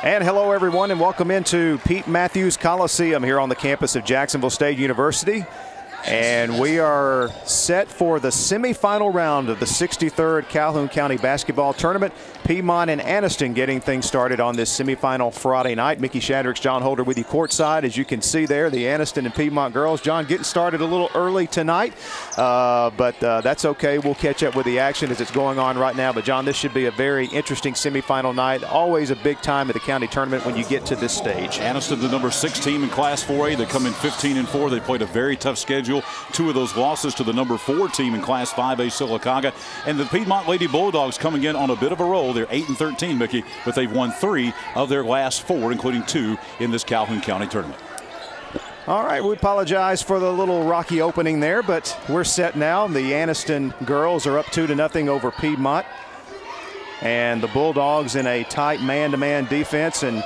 And hello, everyone, and welcome into Pete Matthews Coliseum here on the campus of Jacksonville State University. And we are set for the semifinal round of the 63rd Calhoun County Basketball Tournament. Piedmont and Anniston getting things started on this semifinal Friday night. Mickey Shadracks, John Holder with you courtside. As you can see there, the Anniston and Piedmont girls. John, getting started a little early tonight, but that's okay. We'll catch up with the action as it's going on right now. But, John, this should be a very interesting semifinal night. Always a big time at the county tournament when you get to this stage. Anniston, the number 6 team in Class 4A. They come in 15-4. They played a very tough schedule. 2 of those losses to the number 4 team in Class 5A, Sylacauga. And the Piedmont Lady Bulldogs coming in on a bit of a roll. They're 8-13, Mickey, but they've won 3 of their last 4, including 2 in this Calhoun County tournament. All right, we apologize for the little rocky opening there, but we're set now. The Anniston girls are up 2-0 over Piedmont. And the Bulldogs in a tight man-to-man defense. And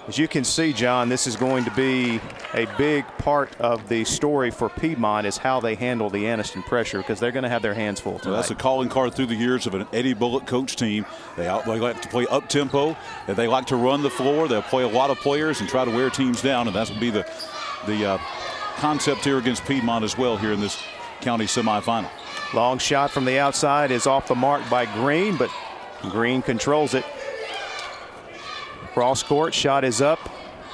as you can see, John, this is going to be a big part of the story for Piedmont is how they handle the Anniston pressure, because they're going to have their hands full tonight. Well, that's a calling card through the years of an Eddie Bullock coach team. They like to play up-tempo. They like to run the floor. They'll play a lot of players and try to wear teams down, and that's going to be the concept here against Piedmont as well here in this county semifinal. Long shot from the outside is off the mark by Green, but Green controls it. Cross court shot is up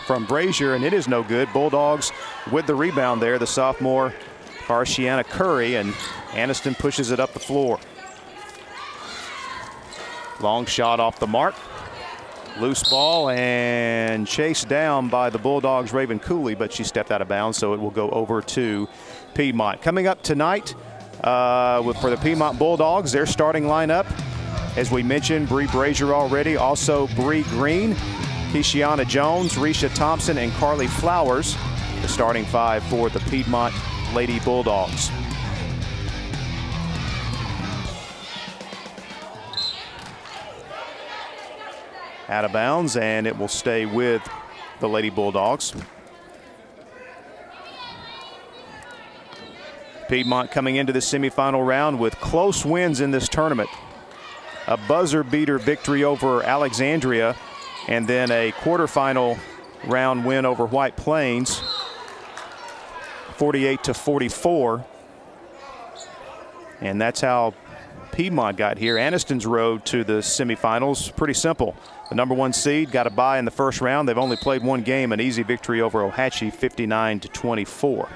from Brazier, and it is no good. Bulldogs with the rebound there, the sophomore Arciana Curry, and Anniston pushes it up the floor. Long shot off the mark. Loose ball and chased down by the Bulldogs' Raven Cooley, but she stepped out of bounds, so it will go over to Piedmont. Coming up tonight for the Piedmont Bulldogs, their starting lineup. As we mentioned, Bree Brazier already, also Bree Green, Keishiana Jones, Risha Thompson, and Carly Flowers, the starting 5 for the Piedmont Lady Bulldogs. Out of bounds, and it will stay with the Lady Bulldogs. Piedmont coming into the semifinal round with close wins in this tournament. A buzzer beater victory over Alexandria, and then a quarterfinal round win over White Plains, 48-44. And that's how Piedmont got here. Anniston's road to the semifinals, pretty simple. The number 1 seed got a bye in the first round. They've only played 1 game, an easy victory over Ohatchee, 59-24.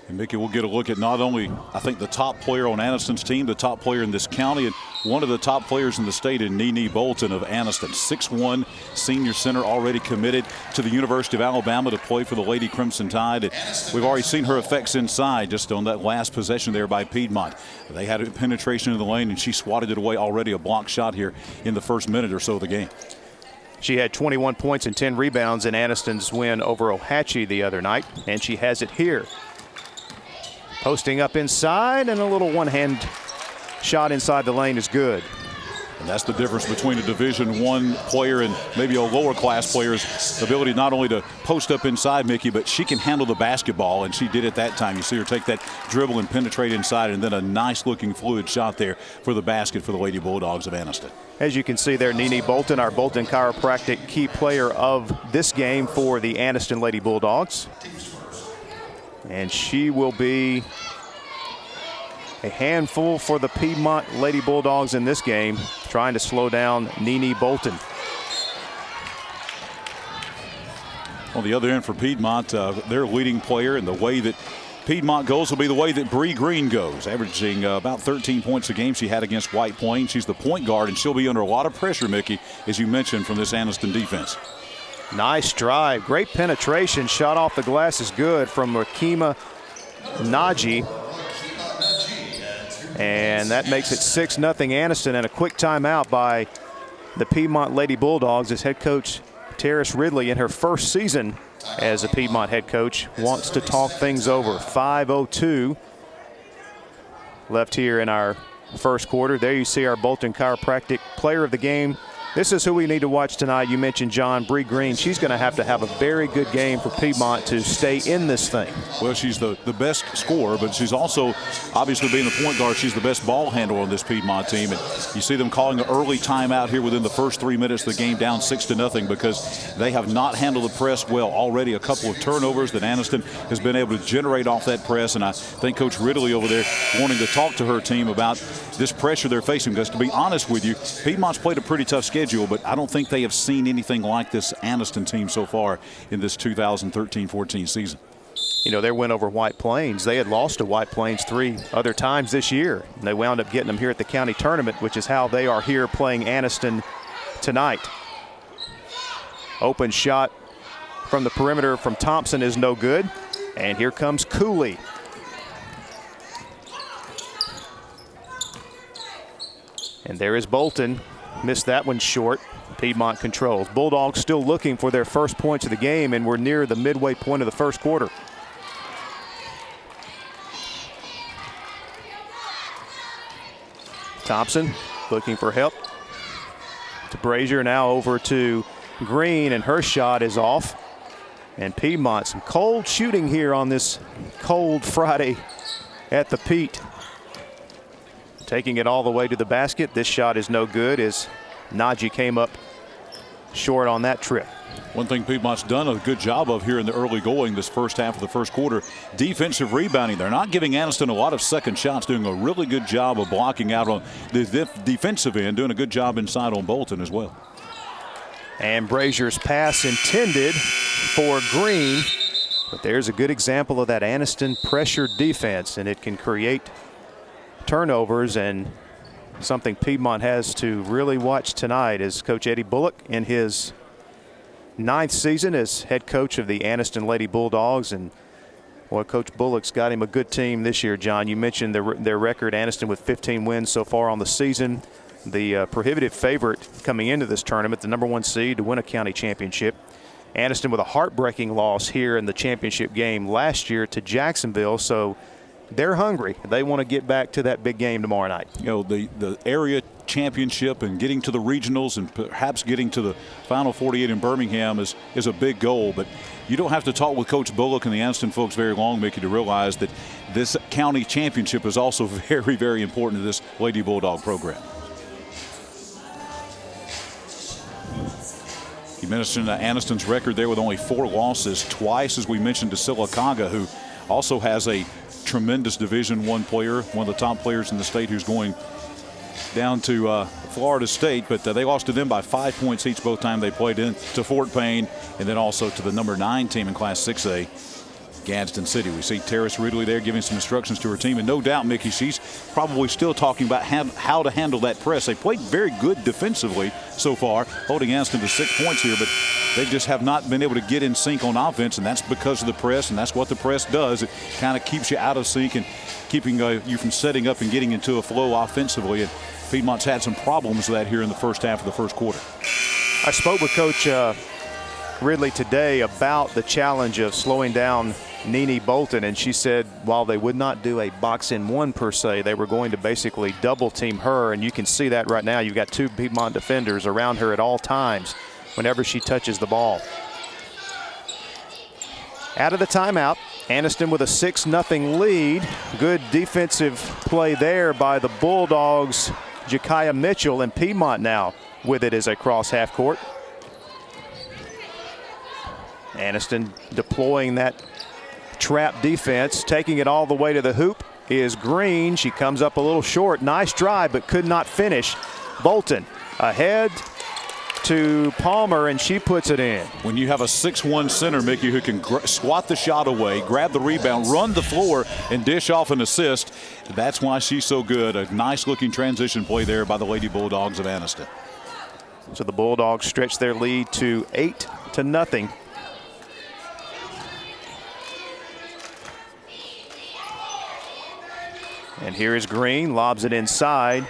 And Mickey, we'll get a look at not only, I think, the top player on Anniston's team, the top player in this county, and one of the top players in the state in Nene Bolton of Anniston. 6'1", senior center, already committed to the University of Alabama to play for the Lady Crimson Tide. And we've already seen her effects inside just on that last possession there by Piedmont. They had a penetration in the lane, and she swatted it away already, a block shot here in the first minute or so of the game. She had 21 points and 10 rebounds in Anniston's win over Ohatchee the other night, and she has it here. Posting up inside, and a little one-hand shot inside the lane is good. And that's the difference between a Division I player and maybe a lower class player's ability not only to post up inside, Mickey, but she can handle the basketball, and she did it that time. You see her take that dribble and penetrate inside, and then a nice-looking fluid shot there for the basket for the Lady Bulldogs of Anniston. As you can see there, Nene Bolton, our Bolton Chiropractic key player of this game for the Anniston Lady Bulldogs. And she will be a handful for the Piedmont Lady Bulldogs in this game, trying to slow down Nene Bolton. On the other end for Piedmont, their leading player, and the way that Piedmont goes will be the way that Bree Green goes, averaging about 13 points a game she had against White Plains. She's the point guard, and she'll be under a lot of pressure, Mickey, as you mentioned, from this Anniston defense. Nice drive, great penetration, shot off the glass is good from Rakima Naji. And that makes it 6-0 Anniston, and a quick timeout by the Piedmont Lady Bulldogs as head coach Terrace Ridley, in her first season as a Piedmont head coach, wants to talk things over. 5:02 left here in our first quarter. There you see our Bolton Chiropractic player of the game, This is who we need to watch tonight. You mentioned John, Bree Green. She's going to have a very good game for Piedmont to stay in this thing. Well, she's the best scorer, but she's also, obviously being the point guard, she's the best ball handler on this Piedmont team. And you see them calling an early timeout here within the first 3 minutes of the game, down 6-0, because they have not handled the press well. Already a couple of turnovers that Anniston has been able to generate off that press. And I think Coach Ridley over there wanting to talk to her team about this pressure they're facing. Because to be honest with you, Piedmont's played a pretty tough schedule, but I don't think they have seen anything like this Anniston team so far in this 2013-14 season. You know, their win over White Plains, they had lost to White Plains 3 other times this year. And they wound up getting them here at the county tournament, which is how they are here playing Anniston tonight. Open shot from the perimeter from Thompson is no good. And here comes Cooley. And there is Bolton. Missed that one short. Piedmont controls. Bulldogs still looking for their first points of the game, and we're near the midway point of the first quarter. Thompson looking for help. To Brazier, now over to Green, and her shot is off. And Piedmont, some cold shooting here on this cold Friday at the Pete. Taking it all the way to the basket. This shot is no good as Najee came up short on that trip. One thing Piedmont's done a good job of here in the early going this first half of the first quarter, defensive rebounding. They're not giving Anniston a lot of second shots, doing a really good job of blocking out on the defensive end, doing a good job inside on Bolton as well. And Brazier's pass intended for Green, but there's a good example of that Anniston pressure defense, and it can create turnovers, and something Piedmont has to really watch tonight is Coach Eddie Bullock in his 9th season as head coach of the Anniston Lady Bulldogs. And boy, Coach Bullock's got him a good team this year, John. You mentioned their record, Anniston with 15 wins so far on the season. The prohibitive favorite coming into this tournament, the #1 seed to win a county championship. Anniston with a heartbreaking loss here in the championship game last year to Jacksonville. So they're hungry. They want to get back to that big game tomorrow night. You know, the area championship and getting to the regionals and perhaps getting to the Final 48 in Birmingham is a big goal. But you don't have to talk with Coach Bullock and the Anniston folks very long, Mickey, to realize that this county championship is also very, very important to this Lady Bulldog program. You mentioned Anniston's record there with only 4 losses, twice, as we mentioned, to Sylacauga, who also has a tremendous Division I player, one of the top players in the state, who's going down to Florida State, but they lost to them by 5 points each both time they played in to Fort Payne, and then also to the #9 team in Class 6A, Gadsden City. We see Terrace Ridley there giving some instructions to her team, and no doubt, Mickey, she's probably still talking about how to handle that press. They played very good defensively so far, holding Anniston to 6 points here, but they just have not been able to get in sync on offense, and that's because of the press, and that's what the press does. It kind of keeps you out of sync and keeping you from setting up and getting into a flow offensively. And Piedmont's had some problems with that here in the first half of the first quarter. I spoke with Coach Ridley today about the challenge of slowing down Nene Bolton, and she said while they would not do a box-in-one per se, they were going to basically double-team her, and you can see that right now. You've got 2 Piedmont defenders around her at all times whenever she touches the ball. Out of the timeout, Anniston with a 6-0 lead. Good defensive play there by the Bulldogs' Jakaya Mitchell, and Piedmont now with it as a cross half court. Anniston deploying that trap defense, taking it all the way to the hoop is Green. She comes up a little short. Nice drive, but could not finish. Bolton ahead to Palmer, and she puts it in. When you have a 6'1" center, Mickey, who can swat the shot away, grab the rebound, run the floor, and dish off an assist, that's why she's so good. A nice-looking transition play there by the Lady Bulldogs of Anniston. So the Bulldogs stretch their lead to 8-0. And here is Green, lobs it inside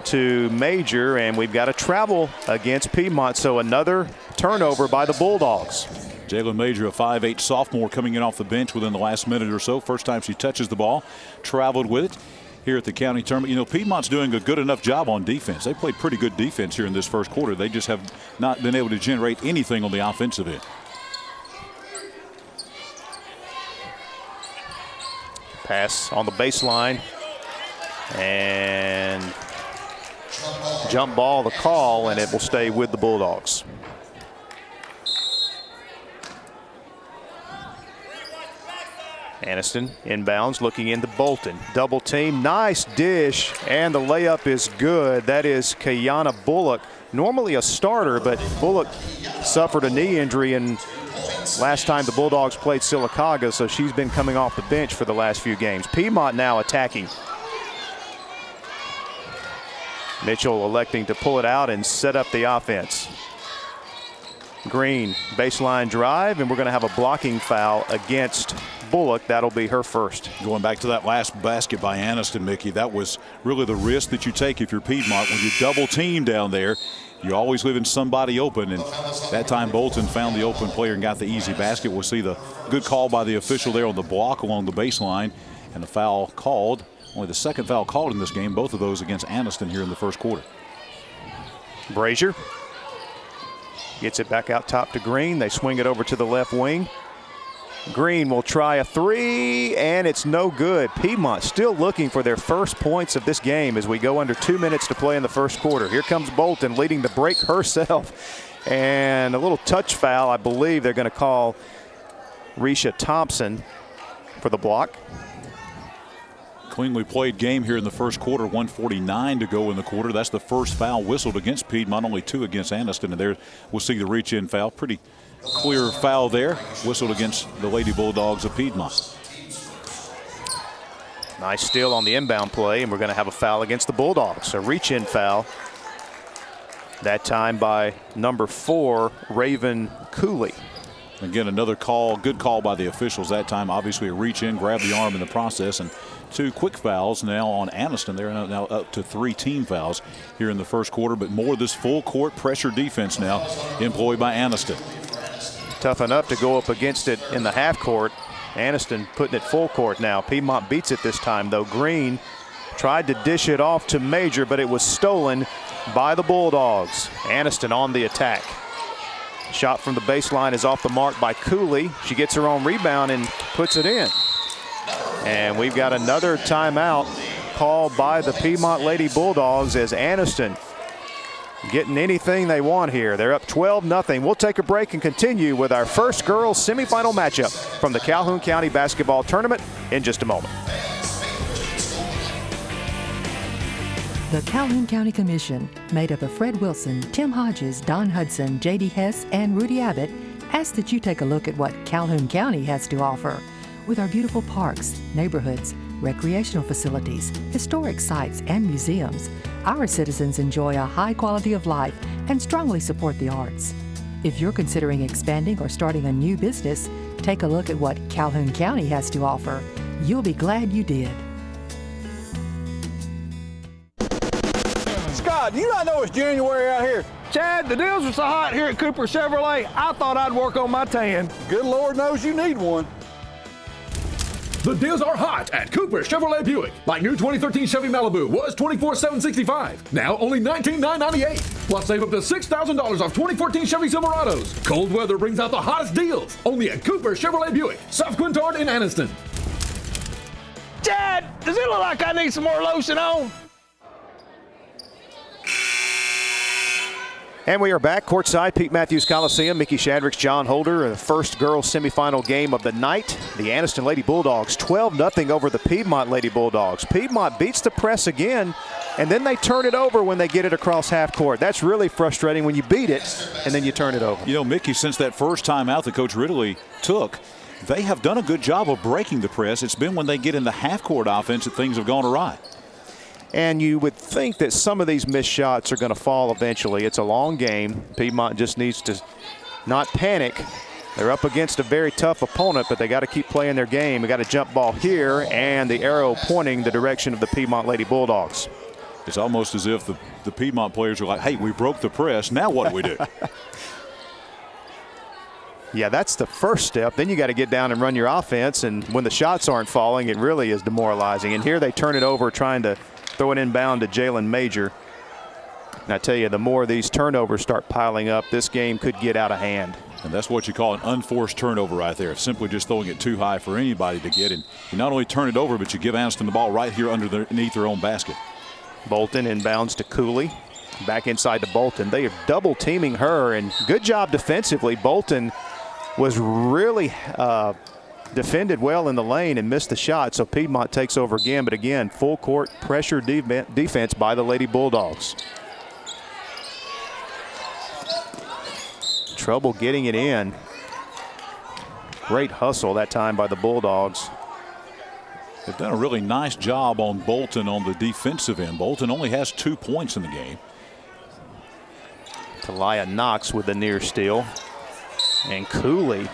to Major, and we've got a travel against Piedmont, so another turnover by the Bulldogs. Jalen Major, a 5'8" sophomore, coming in off the bench within the last minute or so. First time she touches the ball, traveled with it. here at the county tournament. You know, Piedmont's doing a good enough job on defense. They played pretty good defense here in this first quarter. They just have not been able to generate anything on the offensive end. Pass on the baseline. And jump ball, the call, and it will stay with the Bulldogs. Anniston inbounds, looking into Bolton. Double team, nice dish, and the layup is good. That is Kayana Bullock, normally a starter, but Bullock suffered a knee injury and last time the Bulldogs played Sylacauga, so she's been coming off the bench for the last few games. Piedmont now attacking. Mitchell electing to pull it out and set up the offense. Green, baseline drive, and we're going to have a blocking foul against Bullock. That'll be her first. Going back to that last basket by Anniston, Mickey, that was really the risk that you take if you're Piedmont. When you double team down there, you're always leaving somebody open, and that time Bolton found the open player and got the easy basket. We'll see the good call by the official there on the block along the baseline, and the foul called. Only the second foul called in this game, both of those against Anniston here in the first quarter. Brazier gets it back out top to Green. They swing it over to the left wing. Green will try a three, and it's no good. Piedmont still looking for their first points of this game as we go under 2 minutes to play in the first quarter. Here comes Bolton leading the break herself. And a little touch foul. I believe they're going to call Risha Thompson for the block. Cleanly played game here in the first quarter, 1:49 to go in the quarter. That's the first foul whistled against Piedmont, only 2 against Anniston. And there we'll see the reach-in foul. Pretty clear foul there, whistled against the Lady Bulldogs of Piedmont. Nice steal on the inbound play, and we're going to have a foul against the Bulldogs. A reach-in foul, that time by number 4, Raven Cooley. Again, another call, good call by the officials that time. Obviously a reach-in, grab the arm in the process, and 2 quick fouls now on Anniston. They're now up to 3 team fouls here in the first quarter, but more of this full court pressure defense now employed by Anniston. Tough enough to go up against it in the half court. Anniston putting it full court now. Piedmont beats it this time, though. Green tried to dish it off to Major, but it was stolen by the Bulldogs. Anniston on the attack. Shot from the baseline is off the mark by Cooley. She gets her own rebound and puts it in. And we've got another timeout called by the Piedmont Lady Bulldogs as Anniston getting anything they want here. They're up 12-0. We'll take a break and continue with our first girls semifinal matchup from the Calhoun County Basketball Tournament in just a moment. The Calhoun County Commission, made up of Fred Wilson, Tim Hodges, Don Hudson, J.D. Hess, and Rudy Abbott, asks that you take a look at what Calhoun County has to offer. With our beautiful parks, neighborhoods, recreational facilities, historic sites, and museums, our citizens enjoy a high quality of life and strongly support the arts. If you're considering expanding or starting a new business, take a look at what Calhoun County has to offer. You'll be glad you did. Scott, do you not know it's January out here? Chad, the deals are so hot here at Cooper Chevrolet, I thought I'd work on my tan. Good Lord knows you need one. The deals are hot at Cooper Chevrolet Buick. Like new 2013 Chevy Malibu was $24,765. Now only $19,998. Plus save up to $6,000 off 2014 Chevy Silverados. Cold weather brings out the hottest deals. Only at Cooper Chevrolet Buick, South Quintard in Anniston. Chad, does it look like I need some more lotion on? And we are back courtside, Pete Matthews Coliseum. Mickey Shadricks, John Holder, the first girls semifinal game of the night. The Anniston Lady Bulldogs 12-0 over the Piedmont Lady Bulldogs. Piedmont beats the press again, and then they turn it over when they get it across half court. That's really frustrating when you beat it and then you turn it over. You know, Mickey, since that first timeout that Coach Ridley took, they have done a good job of breaking the press. It's been when they get in the half court offense that things have gone awry. And you would think that some of these missed shots are going to fall eventually. It's a long game. Piedmont just needs to not panic. They're up against a very tough opponent, but they got to keep playing their game. We got a jump ball here, and the arrow pointing the direction of the Piedmont Lady Bulldogs. It's almost as if the Piedmont players are like, hey, we broke the press. Now what do we do? Yeah, that's the first step. Then you got to get down and run your offense, and when the shots aren't falling, it really is demoralizing. And here they turn it over, trying to throw it inbound to Jalen Major. And I tell you, the more these turnovers start piling up, this game could get out of hand. And that's what you call an unforced turnover right there. Simply just throwing it too high for anybody to get. And you not only turn it over, but you give Anniston the ball right here underneath their own basket. Bolton inbounds to Cooley. Back inside to Bolton. They are double teaming her, and good job defensively. Bolton was really defended well in the lane and missed the shot, so Piedmont takes over again. But again, full court pressure defense by the Lady Bulldogs. Trouble getting it in. Great hustle that time by the Bulldogs. They've done a really nice job on Bolton on the defensive end. Bolton only has 2 points in the game. Talia Knox with the near steal. And Cooley,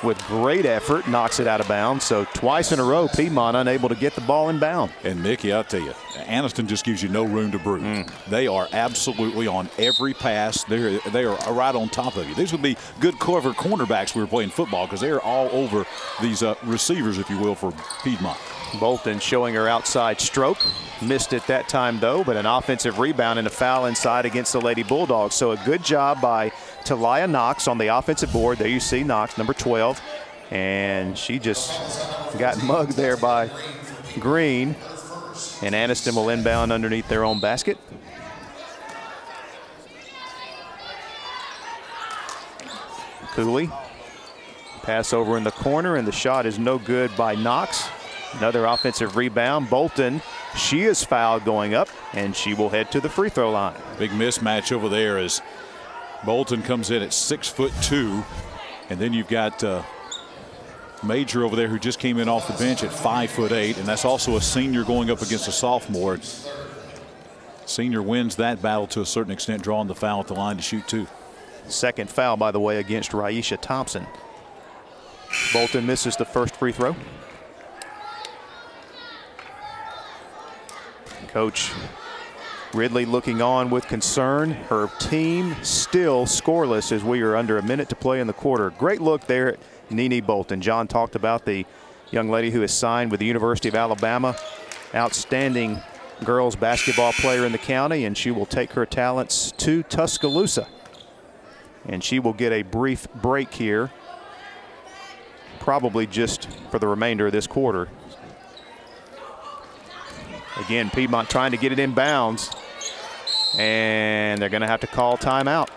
with great effort, knocks it out of bounds. So twice in a row, Piedmont unable to get the ball in bound. And Mickey, I'll tell you, Anniston just gives you no room to breathe. They are absolutely on every pass. They are right on top of you. These would be good cover cornerbacks we were playing football, because they are all over these receivers, if you will, for Piedmont. Bolton showing her outside stroke. Missed it that time, though, but an offensive rebound and a foul inside against the Lady Bulldogs. So a good job by Talia Knox on the offensive board. There you see Knox, number 12. And she just got mugged there by Green. And Anniston will inbound underneath their own basket. Cooley. Pass over in the corner, and the shot is no good by Knox. Another offensive rebound. Bolton, she is fouled going up, and she will head to the free throw line. Big mismatch over there as Bolton comes in at 6'2", and then you've got Major over there, who just came in off the bench at 5'8", and that's also a senior going up against a sophomore. Senior wins that battle to a certain extent, drawing the foul at the line to shoot 2. Second foul, by the way, against Raisha Thompson. Bolton misses the first free throw. Coach Ridley looking on with concern. Her team still scoreless as we are under a minute to play in the quarter. Great look there at Nene Bolton. John talked about the young lady who is signed with the University of Alabama. Outstanding girls basketball player in the county, and she will take her talents to Tuscaloosa. And she will get a brief break here, probably just for the remainder of this quarter. Again, Piedmont trying to get it in bounds, and they're going to have to call timeout.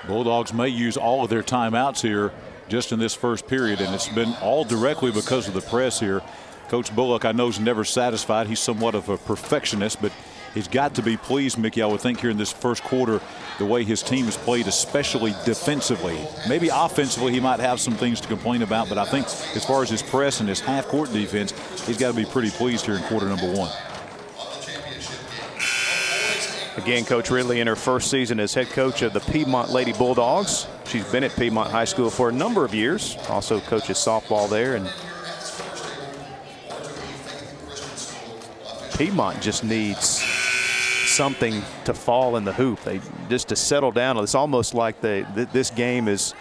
Bulldogs may use all of their timeouts here just in this first period, and it's been all directly because of the press here. Coach Bullock, I know, is never satisfied. He's somewhat of a perfectionist, but he's got to be pleased, Mickey, I would think, here in this first quarter, the way his team has played, especially defensively. Maybe offensively he might have some things to complain about, but I think as far as his press and his half-court defense, he's got to be pretty pleased here in quarter number 1. Again, Coach Ridley in her first season as head coach of the Piedmont Lady Bulldogs. She's been at Piedmont High School for a number of years. Also coaches softball there. And Piedmont just needs something to fall in the hoop. They just to settle down. It's almost like this game is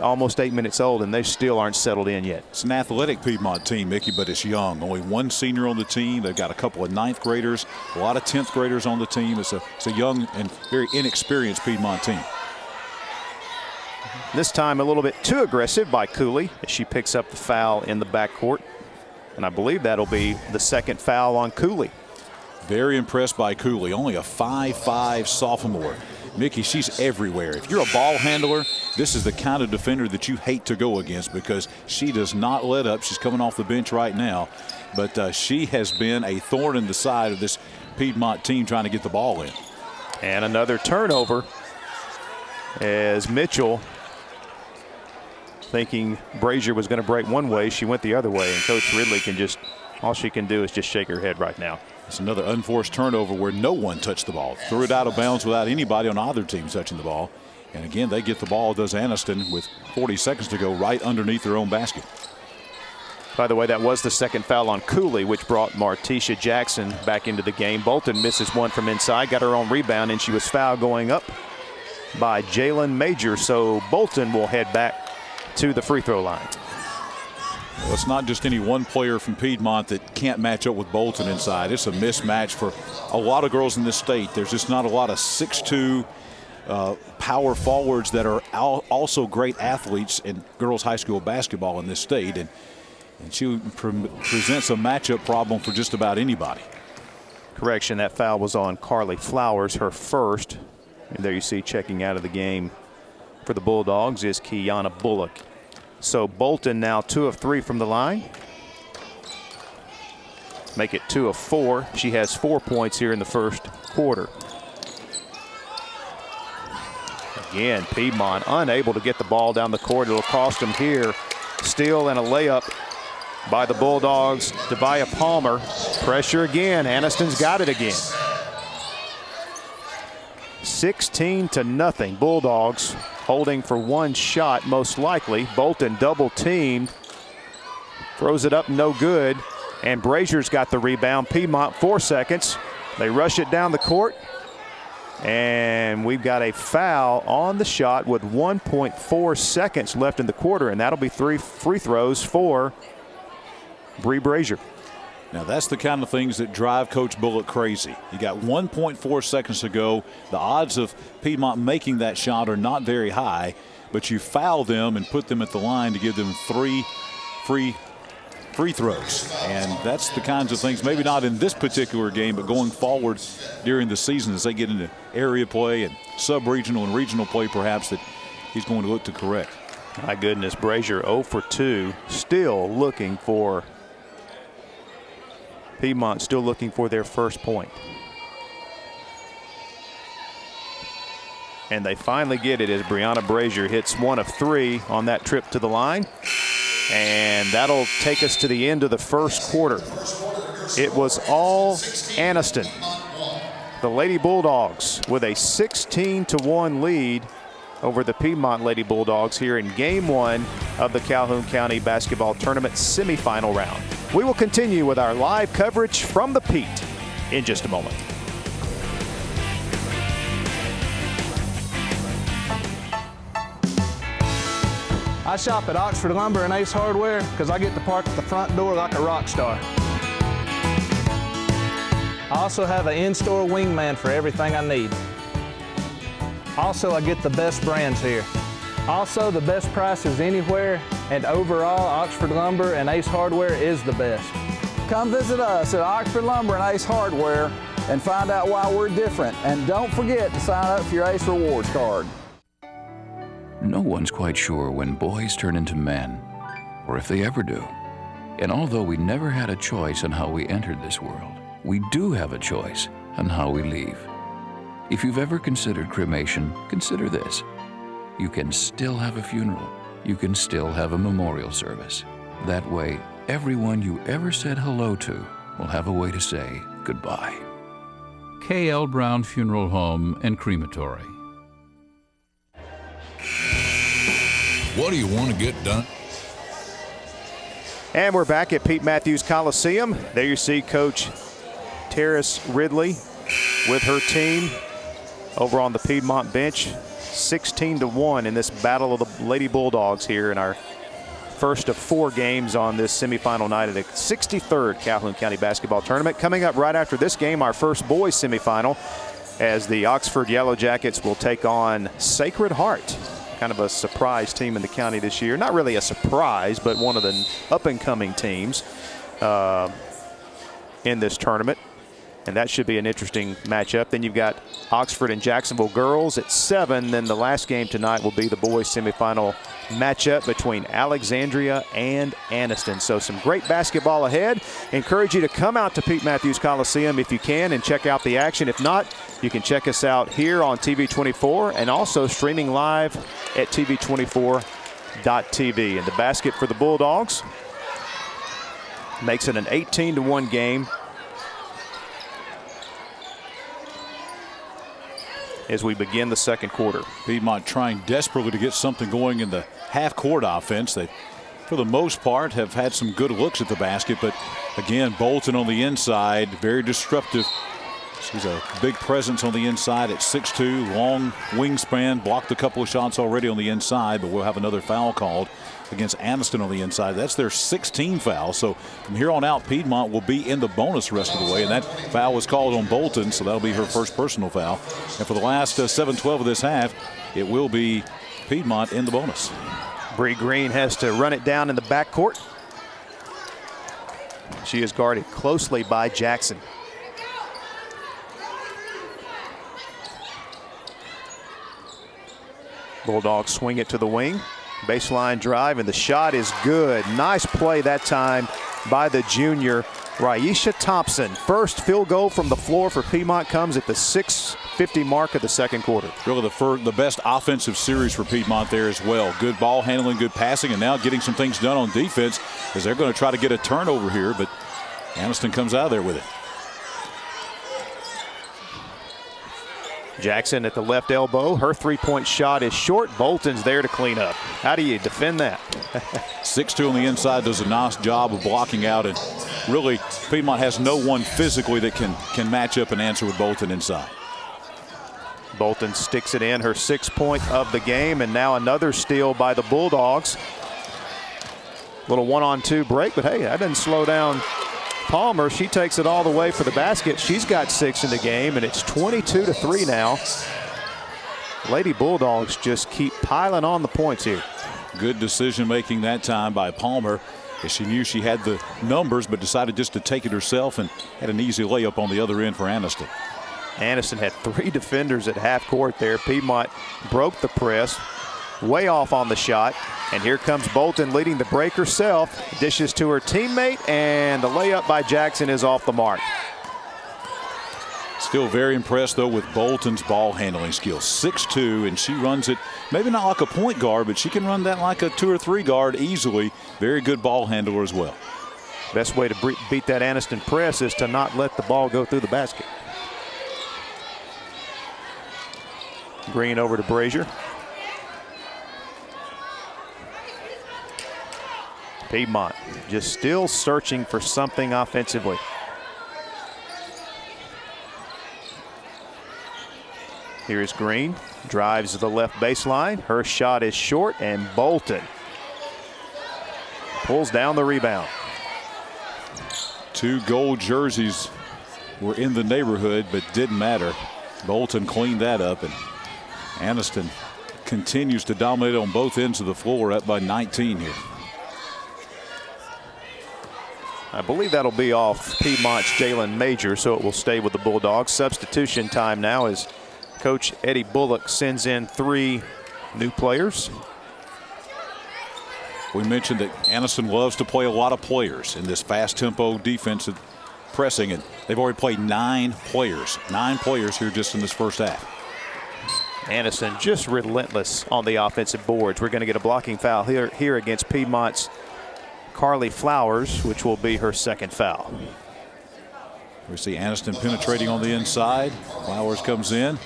almost 8 minutes old, and they still aren't settled in yet. It's an athletic Piedmont team, Mickey, but it's young. Only one senior on the team. They've got a couple of 9th graders, a lot of 10th graders on the team. It's a young and very inexperienced Piedmont team. This time a little bit too aggressive by Cooley as she picks up the foul in the backcourt. And I believe that'll be the second foul on Cooley. Very impressed by Cooley, only a 5'5" sophomore. Mickey, she's everywhere. If you're a ball handler, this is the kind of defender that you hate to go against because she does not let up. She's coming off the bench right now, but she has been a thorn in the side of this Piedmont team trying to get the ball in. And another turnover as Mitchell, thinking Brazier was going to break one way, she went the other way, and Coach Ridley all she can do is just shake her head right now. It's another unforced turnover where no one touched the ball. Threw it out of bounds without anybody on either team touching the ball. And again, they get the ball, does Anniston, with 40 seconds to go, right underneath their own basket. By the way, that was the second foul on Cooley, which brought Martisha Jackson back into the game. Bolton misses one from inside, got her own rebound, and she was fouled going up. by Jalen Major. So Bolton will head back to the free throw line. Well, it's not just any one player from Piedmont that can't match up with Bolton inside. It's a mismatch for a lot of girls in this state. There's just not a lot of 6'2", power forwards that are also great athletes in girls high school basketball in this state. And she presents a matchup problem for just about anybody. Correction, that foul was on Carly Flowers, her first. And there you see checking out of the game for the Bulldogs is Kiana Bullock. So Bolton now 2 of 3 from the line. Make it 2 of 4. She has 4 points here in the first quarter. Again, Piedmont unable to get the ball down the court. It'll cost them here. Steal and a layup by the Bulldogs. Devia Palmer. Pressure again. Aniston's got it again. 16-0. Bulldogs holding for one shot most likely. Bolton double teamed. Throws it up, no good. And Brazier's got the rebound. Piedmont 4 seconds. They rush it down the court. And we've got a foul on the shot with 1.4 seconds left in the quarter. And that'll be 3 free throws for Bree Brazier. Now, that's the kind of things that drive Coach Bullock crazy. You got 1.4 seconds to go. The odds of Piedmont making that shot are not very high, but you foul them and put them at the line to give them 3 free throws. And that's the kinds of things, maybe not in this particular game, but going forward during the season as they get into area play and sub-regional and regional play perhaps, that he's going to look to correct. My goodness, Brazier 0 for 2, still looking for Piedmont, still looking for their first point. And they finally get it as Brianna Brazier hits 1 of 3 on that trip to the line. And that'll take us to the end of the first quarter. It was all Anniston. The Lady Bulldogs with a 16-1 lead over the Piedmont Lady Bulldogs here in Game 1 of the Calhoun County Basketball Tournament semifinal round. We will continue with our live coverage from the Pete in just a moment. I shop at Oxford Lumber and Ace Hardware because I get to park at the front door like a rock star. I also have an in-store wingman for everything I need. Also, I get the best brands here. Also, the best prices anywhere, and overall, Oxford Lumber and Ace Hardware is the best. Come visit us at Oxford Lumber and Ace Hardware and find out why we're different. And don't forget to sign up for your Ace Rewards card. No one's quite sure when boys turn into men, or if they ever do. And although we never had a choice on how we entered this world, we do have a choice on how we leave. If you've ever considered cremation, consider this. You can still have a funeral. You can still have a memorial service. That way, everyone you ever said hello to will have a way to say goodbye. K.L. Brown Funeral Home and Crematory. What do you want to get done? And we're back at Pete Matthews Coliseum. There you see Coach Terrace Ridley with her team over on the Piedmont bench. 16-1 in this battle of the Lady Bulldogs here in our first of 4 games on this semifinal night of the 63rd Calhoun County Basketball Tournament. Coming up right after this game, our first boys semifinal, as the Oxford Yellow Jackets will take on Sacred Heart. Kind of a surprise team in the county this year. Not really a surprise, but one of the up-and-coming teams in this tournament. And that should be an interesting matchup. Then you've got Oxford and Jacksonville girls at 7. Then the last game tonight will be the boys semifinal matchup between Alexandria and Anniston. So some great basketball ahead. Encourage you to come out to Pete Matthews Coliseum if you can and check out the action. If not, you can check us out here on TV24 and also streaming live at TV24.tv. And the basket for the Bulldogs makes it an 18-1 game as we begin the second quarter. Piedmont trying desperately to get something going in the half-court offense. They, for the most part, have had some good looks at the basket, but again, Bolton on the inside, very disruptive She's a big presence on the inside at 6'2", long wingspan, blocked a couple of shots already on the inside, but we'll have another foul called against Anniston on the inside. That's their 16th foul. So from here on out, Piedmont will be in the bonus the rest of the way, and that foul was called on Bolton, so that'll be her first personal foul. And for the last 7:12 of this half, it will be Piedmont in the bonus. Bree Green has to run it down in the backcourt. She is guarded closely by Jackson. Bulldogs swing it to the wing. Baseline drive, and the shot is good. Nice play that time by the junior, Raisha Thompson. First field goal from the floor for Piedmont comes at the 6:50 mark of the second quarter. Really the best offensive series for Piedmont there as well. Good ball handling, good passing, and now getting some things done on defense as they're going to try to get a turnover here, but Anniston comes out of there with it. Jackson at the left elbow. Her three-point shot is short. Bolton's there to clean up. How do you defend that? 6'2" on the inside, does a nice job of blocking out, and really Piedmont has no one physically that can match up and answer with Bolton inside. Bolton sticks it in, her 6th point of the game, and now another steal by the Bulldogs. Little 1-on-2 break, but hey, that doesn't slow down Palmer. She takes it all the way for the basket. She's got 6 in the game, and it's 22-3 now. Lady Bulldogs just keep piling on the points here. Good decision making that time by Palmer, as she knew she had the numbers but decided just to take it herself and had an easy layup on the other end for Anniston. Anniston had 3 defenders at half court there. Piedmont broke the press, way off on the shot, and here comes Bolton leading the break herself. Dishes to her teammate, and the layup by Jackson is off the mark. Still very impressed, though, with Bolton's ball handling skills. 6'2", and she runs it maybe not like a point guard, but she can run that like a 2 or 3 guard easily. Very good ball handler as well. Best way to beat that Anniston press is to not let the ball go through the basket. Green over to Brazier. Piedmont just still searching for something offensively. Here's Green, drives to the left baseline. Her shot is short, and Bolton pulls down the rebound. 2 gold jerseys were in the neighborhood, but didn't matter. Bolton cleaned that up, and Anniston continues to dominate on both ends of the floor, up by 19 here. I believe that'll be off Piedmont's Jalen Major, so it will stay with the Bulldogs. Substitution time now as Coach Eddie Bullock sends in 3 new players. We mentioned that Anniston loves to play a lot of players in this fast tempo defensive pressing, and they've already played 9 players. 9 players here just in this first half. Anniston just relentless on the offensive boards. We're going to get a blocking foul here against Piedmont's Carly Flowers, which will be her 2nd foul. We see Anniston penetrating on the inside. Flowers comes in.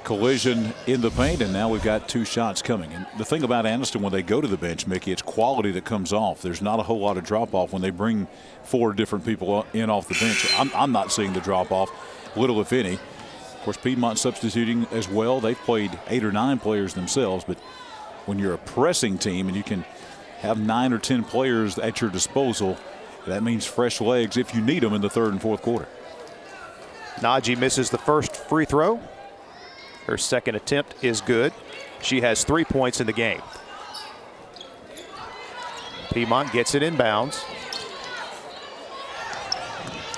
Collision in the paint, and now we've got 2 shots coming. And the thing about Anniston, when they go to the bench, Mickey, it's quality that comes off. There's not a whole lot of drop-off when they bring 4 different people in off the bench. I'm not seeing the drop-off, little if any. Of course, Piedmont substituting as well. They've played 8 or 9 players themselves, but when you're a pressing team and you can have 9 or 10 players at your disposal, that means fresh legs if you need them in the 3rd and 4th quarter. Najee misses the first free throw. Her 2nd attempt is good. She has 3 points in the game. Piedmont gets it inbounds.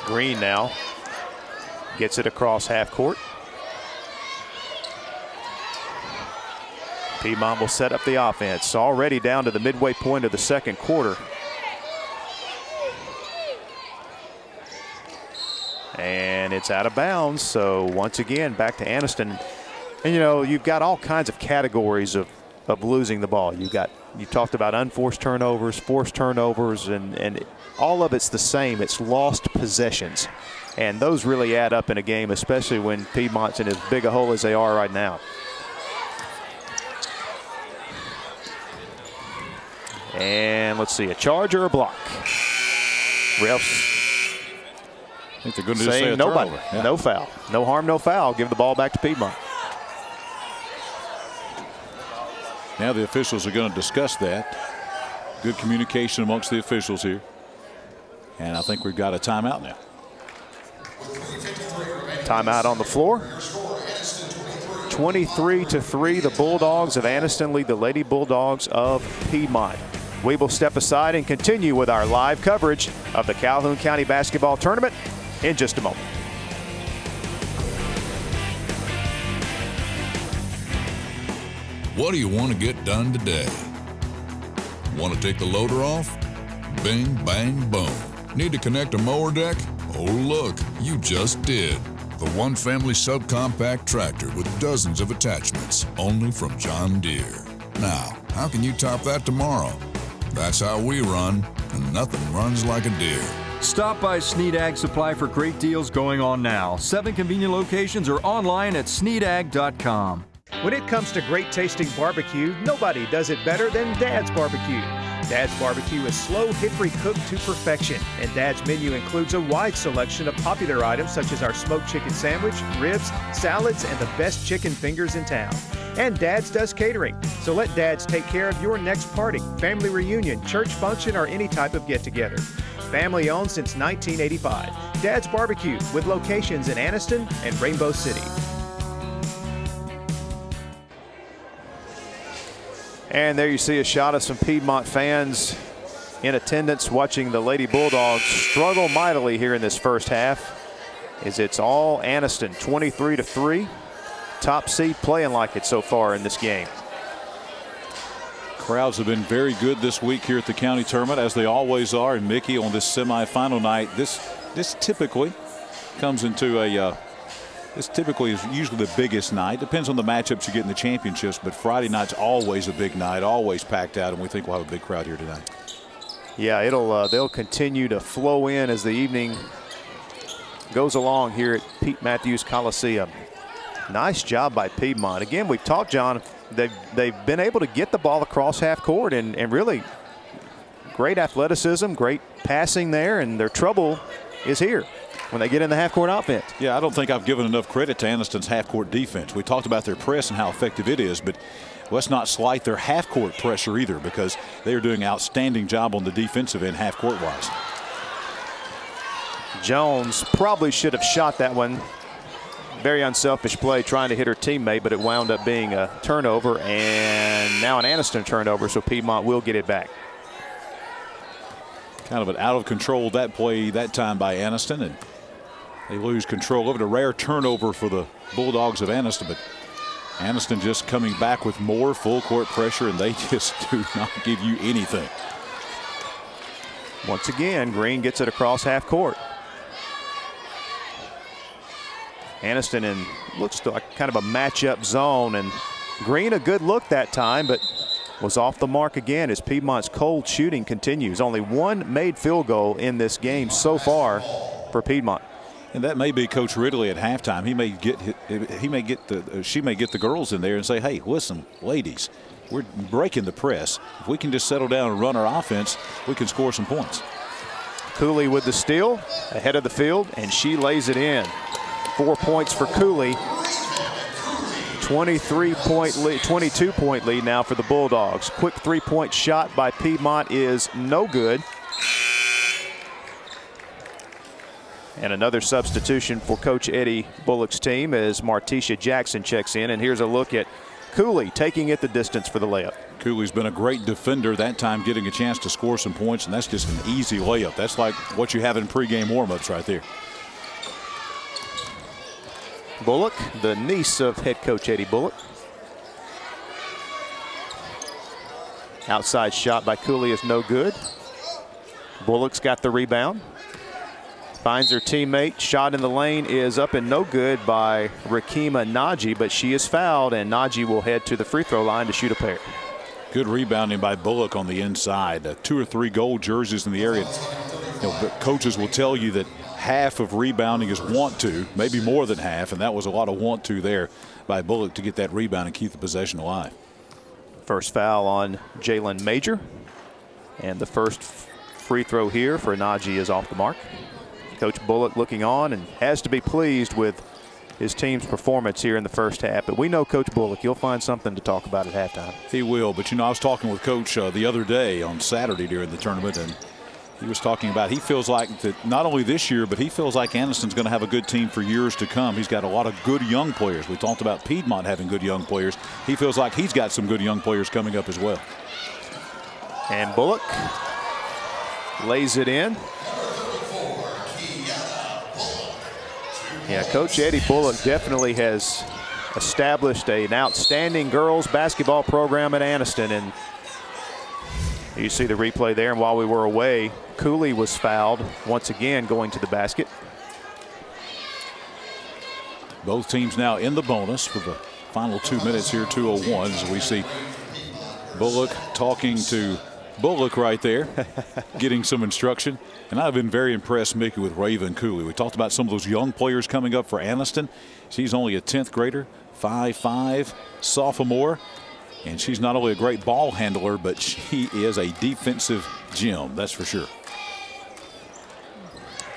Green now gets it across half court. Piedmont will set up the offense. Already down to the midway point of the 2nd quarter. And it's out of bounds, so once again back to Anniston. And you know, you've got all kinds of categories of losing the ball. You talked about unforced turnovers, forced turnovers, and all of it's the same. It's lost possessions. And those really add up in a game, especially when Piedmont's in as big a hole as they are right now. And let's see, a charge or a block. Refs I think they're going to just say saying a nobody, turnover. Yeah. no foul. No harm, no foul. Give the ball back to Piedmont. Now the officials are going to discuss that. Good communication amongst the officials here. And I think we've got a timeout now. Timeout on the floor. 23-3, the Bulldogs of Anniston lead the Lady Bulldogs of Piedmont. We will step aside and continue with our live coverage of the Calhoun County Basketball Tournament in just a moment. What do you want to get done today? Want to take the loader off? Bing, bang, boom. Need to connect a mower deck? Oh, look, you just did. The One Family Subcompact Tractor with dozens of attachments, only from John Deere. Now, how can you top that tomorrow? That's how we run, and nothing runs like a Deere. Stop by Snead Ag Supply for great deals going on now. 7 convenient locations or online at sneadag.com. When it comes to great tasting barbecue, nobody does it better than Dad's Barbecue. Dad's Barbecue is slow hickory cooked to perfection, and Dad's menu includes a wide selection of popular items such as our smoked chicken sandwich, ribs, salads, and the best chicken fingers in town. And Dad's does catering, so let Dad's take care of your next party, family reunion, church function, or any type of get-together. Family owned since 1985. Dad's Barbecue with locations in Anniston and Rainbow City. And there you see a shot of some Piedmont fans in attendance watching the Lady Bulldogs struggle mightily here in this first half, as it's all Anniston, 23-3. Top seed playing like it so far in this game. Crowds have been very good this week here at the county tournament, as they always are. And Mickey, on this semifinal night, this typically comes into a this typically is usually the biggest night. Depends on the matchups you get in the championships, but Friday night's always a big night, always packed out, and we think we'll have a big crowd here tonight. Yeah, they'll continue to flow in as the evening goes along here at Pete Matthews Coliseum. Nice job by Piedmont. Again, we've talked, John, they've been able to get the ball across half court and really great athleticism, great passing there, and their trouble is here when they get in the half-court offense. Yeah, I don't think I've given enough credit to Anniston's half-court defense. We talked about their press and how effective it is, but let's not slight their half-court pressure either, because they are doing an outstanding job on the defensive end half-court-wise. Jones probably should have shot that one. Very unselfish play trying to hit her teammate, but it wound up being a turnover, and now an Anniston turnover, so Piedmont will get it back. Kind of an out-of-control that play that time by Anniston, and they lose control of it. A rare turnover for the Bulldogs of Anniston, but Anniston just coming back with more full court pressure, and they just do not give you anything. Once again, Green gets it across half court. Anniston in looks like kind of a matchup zone, and Green a good look that time, but was off the mark again as Piedmont's cold shooting continues. Only one made field goal in this game so far for Piedmont. And that may be Coach Ridley at halftime. She may get the girls in there and say, hey, listen, ladies, we're breaking the press. If we can just settle down and run our offense, we can score some points. Cooley with the steal ahead of the field, and she lays it in. 4 points for Cooley. 22-point lead now for the Bulldogs. Quick three-point shot by Piedmont is no good. And another substitution for Coach Eddie Bullock's team as Martisha Jackson checks in. And here's a look at Cooley taking it the distance for the layup. Cooley's been a great defender that time, getting a chance to score some points, and that's just an easy layup. That's like what you have in pregame warmups right there. Bullock, the niece of head coach Eddie Bullock. Outside shot by Cooley is no good. Bullock's got the rebound. Finds her teammate. Shot in the lane is up and no good by Rakima Naji, but she is fouled, and Naji will head to the free throw line to shoot a pair. Good rebounding by Bullock on the inside. 2 or 3 gold jerseys in the area. But coaches will tell you that half of rebounding is want to, maybe more than half, and that was a lot of want to there by Bullock to get that rebound and keep the possession alive. First foul on Jalen Major, and the first free throw here for Naji is off the mark. Coach Bullock looking on and has to be pleased with his team's performance here in the first half. But we know Coach Bullock, you'll find something to talk about at halftime. He will. But, you know, I was talking with Coach the other day on Saturday during the tournament, and he was talking about he feels like that not only this year, but he feels like Anniston's going to have a good team for years to come. He's got a lot of good young players. We talked about Piedmont having good young players. He feels like he's got some good young players coming up as well. And Bullock lays it in. Yeah, Coach Eddie Bullock definitely has established an outstanding girls basketball program at Anniston. And you see the replay there. And while we were away, Cooley was fouled once again going to the basket. Both teams now in the bonus for the final 2 minutes here, 2:01, as we see Bullock talking to Bullock right there, getting some instruction. And I've been very impressed, Mickey, with Raven Cooley. We talked about some of those young players coming up for Anniston. She's only a 10th grader, 5'5", sophomore. And she's not only a great ball handler, but she is a defensive gem, that's for sure.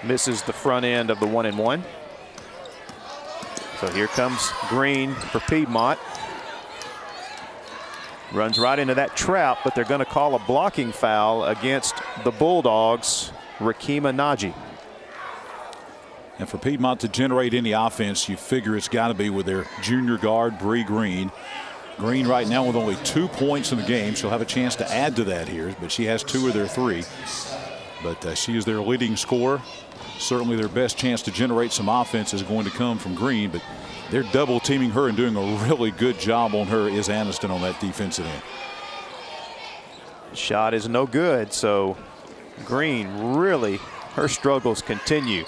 Misses the front end of the 1-and-1. So here comes Green for Piedmont. Runs right into that trap, but they're going to call a blocking foul against the Bulldogs, Rakima Naji. And for Piedmont to generate any offense, you figure it's got to be with their junior guard, Bree Green. Green right now with only 2 points in the game. She'll have a chance to add to that here, but she has 2 of their 3. But she is their leading scorer. Certainly their best chance to generate some offense is going to come from Green, but they're double teaming her and doing a really good job on her is Anniston on that defensive end. Shot is no good, so Green really, her struggles continue.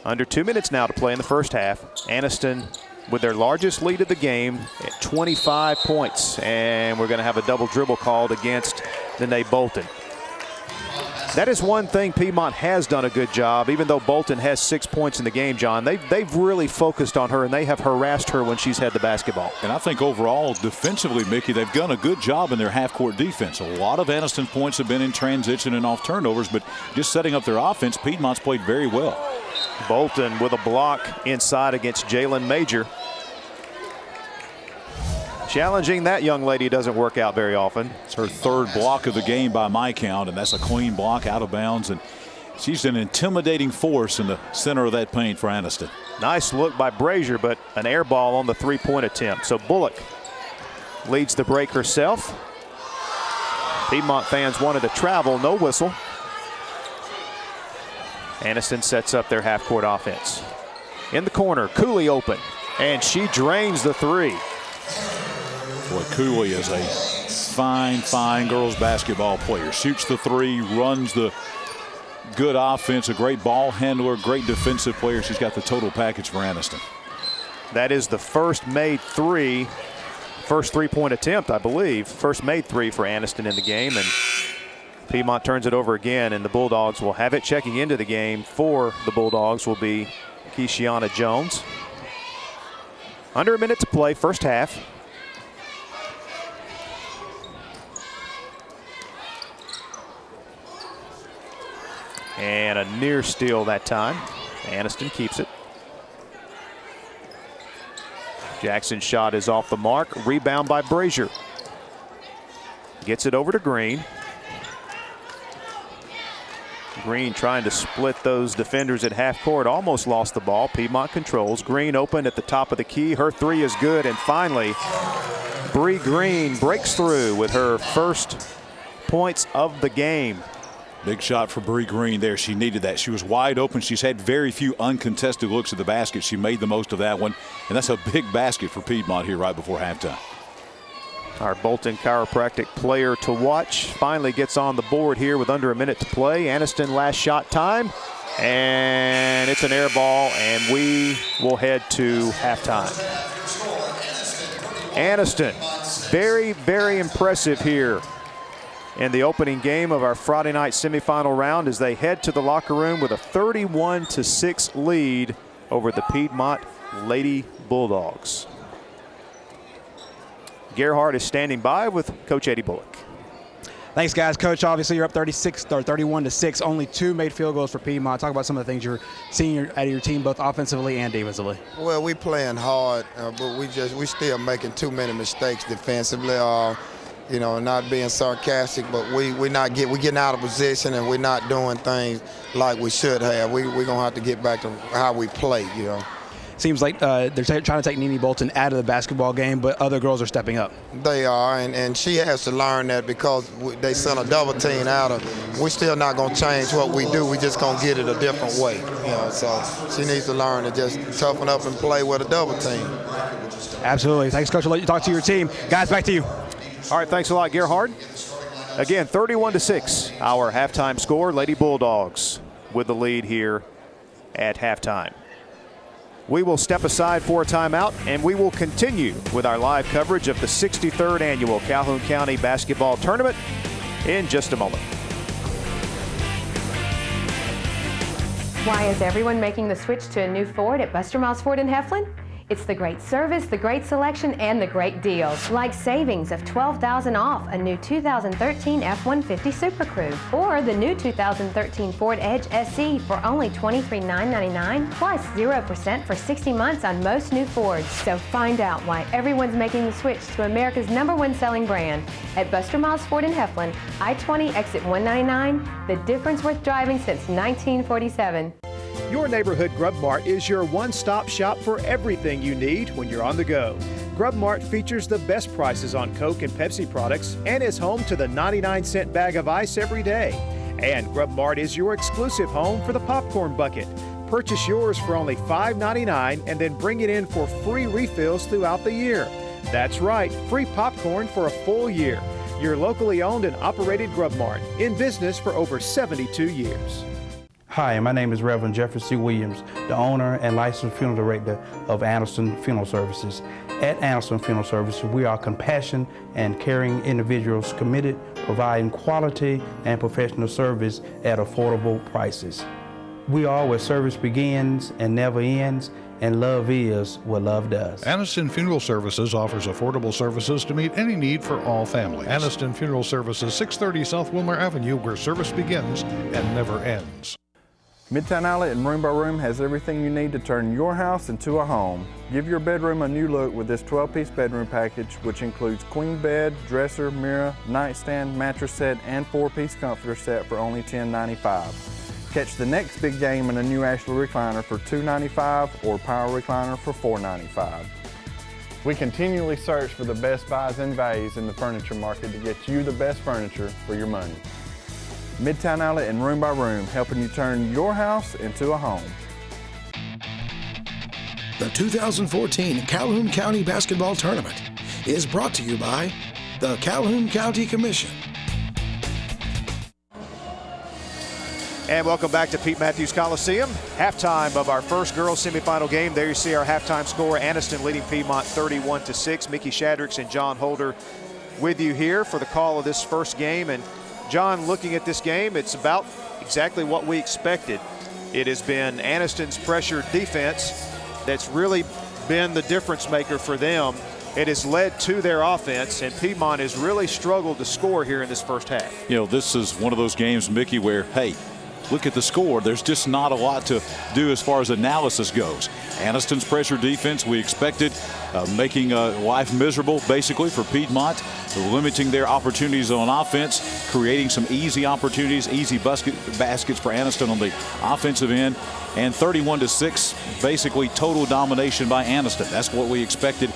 Under 2 minutes now to play in the first half. Anniston with their largest lead of the game at 25 points, and we're going to have a double dribble called against Nene Bolton. That is one thing Piedmont has done a good job, even though Bolton has 6 points in the game, John. They've really focused on her, and they have harassed her when she's had the basketball. And I think overall, defensively, Mickey, they've done a good job in their half-court defense. A lot of Anniston's points have been in transition and off turnovers, but just setting up their offense, Piedmont's played very well. Bolton with a block inside against Jalen Major. Challenging that young lady doesn't work out very often. It's her 3rd block of the game by my count, and that's a clean block out of bounds. And she's an intimidating force in the center of that paint for Anniston. Nice look by Brazier, but an air ball on the 3-point attempt. So Bullock leads the break herself. Piedmont fans wanted to travel, no whistle. Anniston sets up their half-court offense. In the corner, Cooley open, and she drains the 3. Boy, Cooley is a fine girls basketball player. Shoots the 3, runs the good offense, a great ball handler, great defensive player. She's got the total package for Anniston. That is the first made 3, first 3-point attempt, I believe. First made 3 for Anniston in the game, and Piedmont turns it over again, and the Bulldogs will have it. Checking into the game for the Bulldogs will be Keishiana Jones. Under a minute to play, first half. And a near steal that time. Anniston keeps it. Jackson's shot is off the mark. Rebound by Brazier. Gets it over to Green. Green trying to split those defenders at half court. Almost lost the ball. Piedmont controls. Green open at the top of the key. Her 3 is good. And finally, Bree Green breaks through with her first points of the game. Big shot for Bree Green there. She needed that. She was wide open. She's had very few uncontested looks at the basket. She made the most of that one. And that's a big basket for Piedmont here right before halftime. Our Bolton Chiropractic player to watch finally gets on the board here with under a minute to play. Anniston last shot time. And it's an air ball, and we will head to halftime. Anniston, very impressive here in the opening game of our Friday night semifinal round as they head to the locker room with a 31-6 lead over the Piedmont Lady Bulldogs. Gerhardt is standing by with Coach Eddie Bullock. Thanks, guys. Coach, obviously you're up 31-6. Only 2 made field goals for Piedmont. Talk about some of the things you're seeing out of your team, both offensively and defensively. Well, we playing hard, but we still making too many mistakes defensively. Not being sarcastic, but we getting out of position and we're not doing things like we should have. We're gonna have to get back to how we play. Seems like they're trying to take Nene Bolton out of the basketball game, but other girls are stepping up. They are, and she has to learn that because they sent a double team out of. We're still not going to change what we do. We're just going to get it a different way. So she needs to learn to just toughen up and play with a double team. Absolutely. Thanks, Coach. I'll let you talk to your team. Guys, back to you. All right, thanks a lot, Gerhard. Again, 31-6, our halftime score. Lady Bulldogs with the lead here at halftime. We will step aside for a timeout, and we will continue with our live coverage of the 63rd Annual Calhoun County Basketball Tournament in just a moment. Why is everyone making the switch to a new Ford at Buster Miles Ford in Heflin? It's the great service, the great selection, and the great deals, like savings of $12,000 off a new 2013 F-150 Super Crew, or the new 2013 Ford Edge SE for only $23,999, plus 0% for 60 months on most new Fords. So find out why everyone's making the switch to America's #1 selling brand at Buster Miles Ford in Heflin, I-20 exit 199, the difference worth driving since 1947. Your neighborhood Grub Mart is your one-stop shop for everything you need when you're on the go. Grub Mart features the best prices on Coke and Pepsi products and is home to the 99-cent bag of ice every day. And Grub Mart is your exclusive home for the popcorn bucket. Purchase yours for only $5.99 and then bring it in for free refills throughout the year. That's right, free popcorn for a full year. Your locally owned and operated Grub Mart, in business for over 72 years. Hi, my name is Reverend Jeffrey C. Williams, the owner and licensed funeral director of Anderson Funeral Services. At Anderson Funeral Services, we are compassionate and caring individuals committed to providing quality and professional service at affordable prices. We are where service begins and never ends, and love is what love does. Aniston Funeral Services offers affordable services to meet any need for all families. Aniston Funeral Services, 630 South Wilmer Avenue, where service begins and never ends. Midtown Outlet and Room by Room has everything you need to turn your house into a home. Give your bedroom a new look with this 12-piece bedroom package, which includes queen bed, dresser, mirror, nightstand, mattress set, and 4-piece comforter set for only $10.95. Catch the next big game in a new Ashley recliner for $2.95 or Power recliner for $4.95. We continually search for the best buys and values in the furniture market to get you the best furniture for your money. Midtown Outlet and Room by Room, helping you turn your house into a home. The 2014 Calhoun County Basketball Tournament is brought to you by the Calhoun County Commission. And welcome back to Pete Matthews Coliseum. Halftime of our first girls semifinal game. There you see our halftime score. Anniston leading Piedmont 31-6. Mickey Shadricks and John Holder with you here for the call of this first game. And John, looking at this game, it's about exactly what we expected. It has been Anniston's pressure defense that's really been the difference maker for them. It has led to their offense, and Piedmont has really struggled to score here in this first half. This is one of those games, Mickey, where, hey, look at the score. There's just not a lot to do as far as analysis goes. Anniston's pressure defense, we expected, making life miserable basically for Piedmont, limiting their opportunities on offense, creating some easy opportunities, easy baskets for Anniston on the offensive end, and 31-6, basically total domination by Anniston. That's what we expected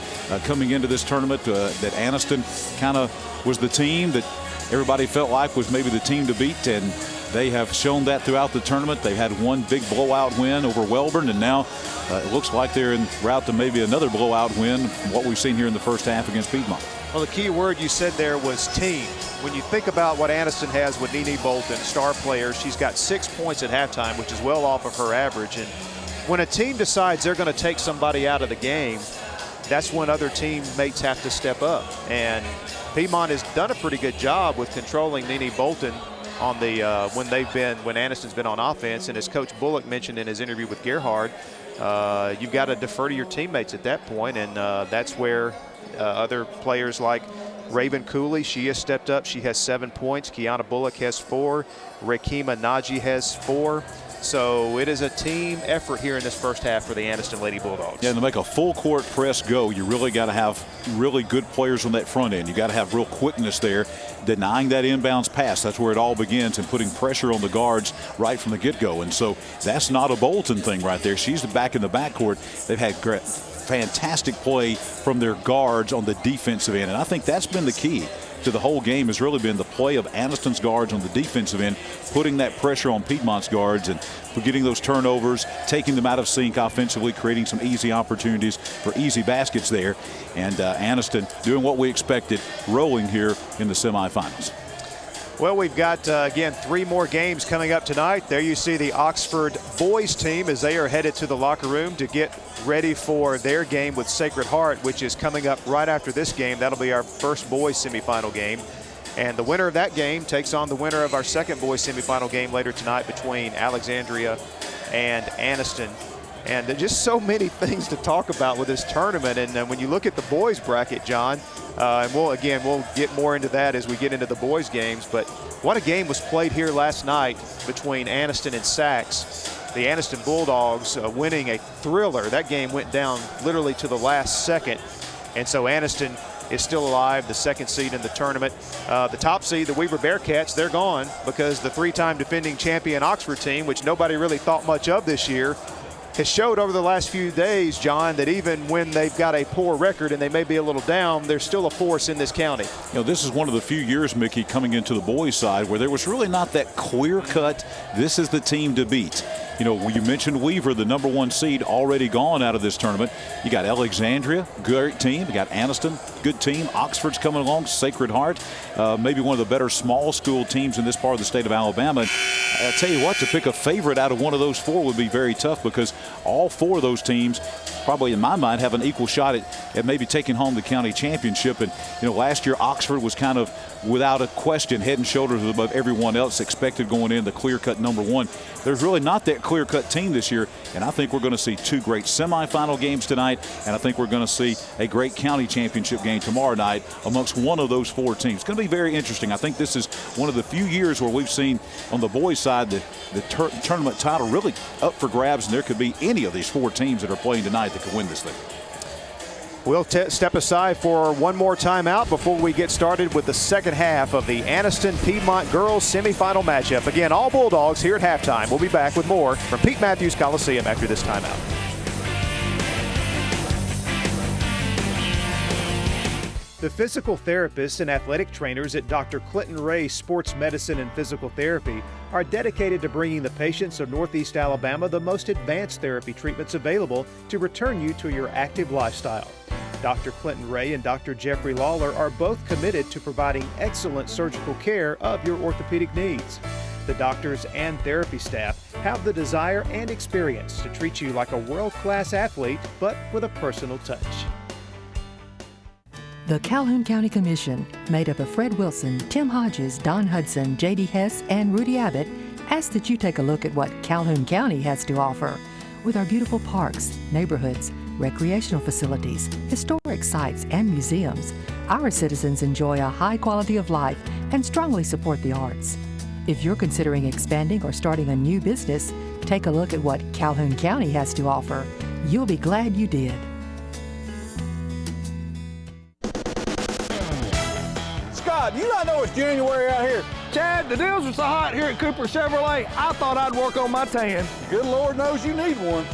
coming into this tournament, that Anniston kind of was the team that everybody felt like was maybe the team to beat, and they have shown that throughout the tournament. They've had one big blowout win over Welborn, and now it looks like they're en route to maybe another blowout win from what we've seen here in the first half against Piedmont. Well, the key word you said there was team. When you think about what Anniston has with Nene Bolton, star player, she's got 6 points at halftime, which is well off of her average. And when a team decides they're going to take somebody out of the game, that's when other teammates have to step up. And Piedmont has done a pretty good job with controlling Nene Bolton on the when Anniston's been on offense. And as Coach Bullock mentioned in his interview with Gerhard, you've got to defer to your teammates at that point, and that's where other players like Raven Cooley, she has stepped up. She has 7 points. Kiana Bullock has 4. Rakima Naji has 4. So it is a team effort here in this first half for the Anniston Lady Bulldogs. Yeah, and to make a full court press go, you really got to have really good players on that front end. You got to have real quickness there, denying that inbounds pass. That's where it all begins, and putting pressure on the guards right from the get-go. And so that's not a Bolton thing right there. She's back in the backcourt. They've had fantastic play from their guards on the defensive end, and I think that's been the key to the whole game, has really been the play of Anniston's guards on the defensive end, putting that pressure on Piedmont's guards and getting those turnovers, taking them out of sync offensively, creating some easy opportunities for easy baskets there. And Anniston doing what we expected, rolling here in the semifinals. Well, we've got, again, 3 more games coming up tonight. There you see the Oxford boys team as they are headed to the locker room to get ready for their game with Sacred Heart, which is coming up right after this game. That'll be our first boys semifinal game. And the winner of that game takes on the winner of our second boys semifinal game later tonight between Alexandria and Anniston. And there's just so many things to talk about with this tournament. And when you look at the boys bracket, John, and we'll get more into that as we get into the boys games. But what a game was played here last night between Anniston and Sachs. The Anniston Bulldogs winning a thriller. That game went down literally to the last second. And so Anniston is still alive, the second seed in the tournament. The top seed, the Weaver Bearcats, they're gone because the 3-time defending champion Oxford team, which nobody really thought much of this year, has showed over the last few days, John, that even when they've got a poor record and they may be a little down, they're still a force in this county. You know, this is one of the few years, Mickey, coming into the boys' side where there was really not that clear-cut, this is the team to beat. You know, you mentioned Weaver, the #1 seed, already gone out of this tournament. You got Alexandria, great team. You got Anniston, good team. Oxford's coming along, Sacred Heart, maybe one of the better small school teams in this part of the state of Alabama. And I tell you what, to pick a favorite out of one of those 4 would be very tough because all 4 of those teams probably, in my mind, have an equal shot at maybe taking home the county championship. And, you know, last year Oxford was kind of, without a question, head and shoulders above everyone else expected going in, the clear-cut #1. There's really not that clear-cut team this year, and I think we're going to see 2 great semifinal games tonight, and I think we're going to see a great county championship game tomorrow night amongst one of those 4 teams. It's going to be very interesting. I think this is one of the few years where we've seen on the boys' side the tournament title really up for grabs, and there could be any of these 4 teams that are playing tonight that could win this thing. We'll step aside for one more timeout before we get started with the second half of the Anniston-Piedmont girls semifinal matchup. Again, all Bulldogs here at halftime. We'll be back with more from Pete Matthews Coliseum after this timeout. The physical therapists and athletic trainers at Dr. Clinton Ray Sports Medicine and Physical Therapy are dedicated to bringing the patients of Northeast Alabama the most advanced therapy treatments available to return you to your active lifestyle. Dr. Clinton Ray and Dr. Jeffrey Lawler are both committed to providing excellent surgical care of your orthopedic needs. The doctors and therapy staff have the desire and experience to treat you like a world-class athlete, but with a personal touch. The Calhoun County Commission, made up of Fred Wilson, Tim Hodges, Don Hudson, J.D. Hess, and Rudy Abbott, asks that you take a look at what Calhoun County has to offer. With our beautiful parks, neighborhoods, recreational facilities, historic sites, and museums, our citizens enjoy a high quality of life and strongly support the arts. If you're considering expanding or starting a new business, take a look at what Calhoun County has to offer. You'll be glad you did. Scott, you not know it's January out here. Chad, the deals are so hot here at Cooper Chevrolet, I thought I'd work on my tan. Good Lord knows you need one.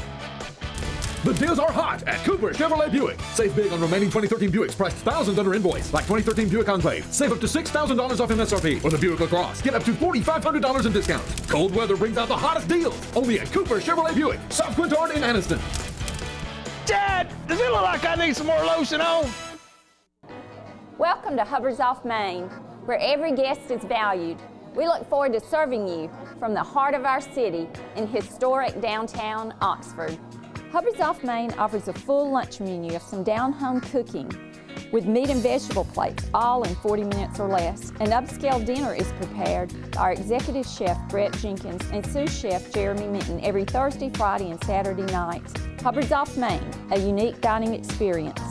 The deals are hot at Cooper Chevrolet Buick. Save big on remaining 2013 Buicks priced thousands under invoice, like 2013 Buick Enclave. Save up to $6,000 off MSRP. Or the Buick LaCrosse. Get up to $4,500 in discounts. Cold weather brings out the hottest deals. Only at Cooper Chevrolet Buick, South Quintard in Anniston. Chad, does it look like I need some more lotion on? Welcome to Hubbard's Off Main, where every guest is valued. We look forward to serving you from the heart of our city in historic downtown Oxford. Hubbard's Off Main offers a full lunch menu of some down-home cooking with meat and vegetable plates, all in 40 minutes or less. An upscale dinner is prepared by our executive chef, Brett Jenkins, and sous chef, Jeremy Minton, every Thursday, Friday, and Saturday nights. Hubbard's Off Main, a unique dining experience.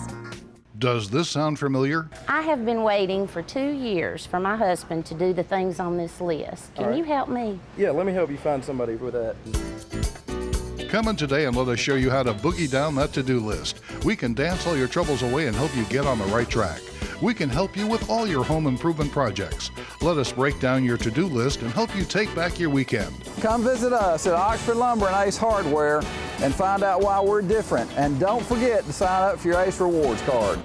Does this sound familiar? I have been waiting for 2 years for my husband to do the things on this list. Can you help me? Yeah, let me help you find somebody with that. Come in today and let us show you how to boogie down that to-do list. We can dance all your troubles away and help you get on the right track. We can help you with all your home improvement projects. Let us break down your to-do list and help you take back your weekend. Come visit us at Oxford Lumber and Ace Hardware and find out why we're different. And don't forget to sign up for your Ace Rewards card.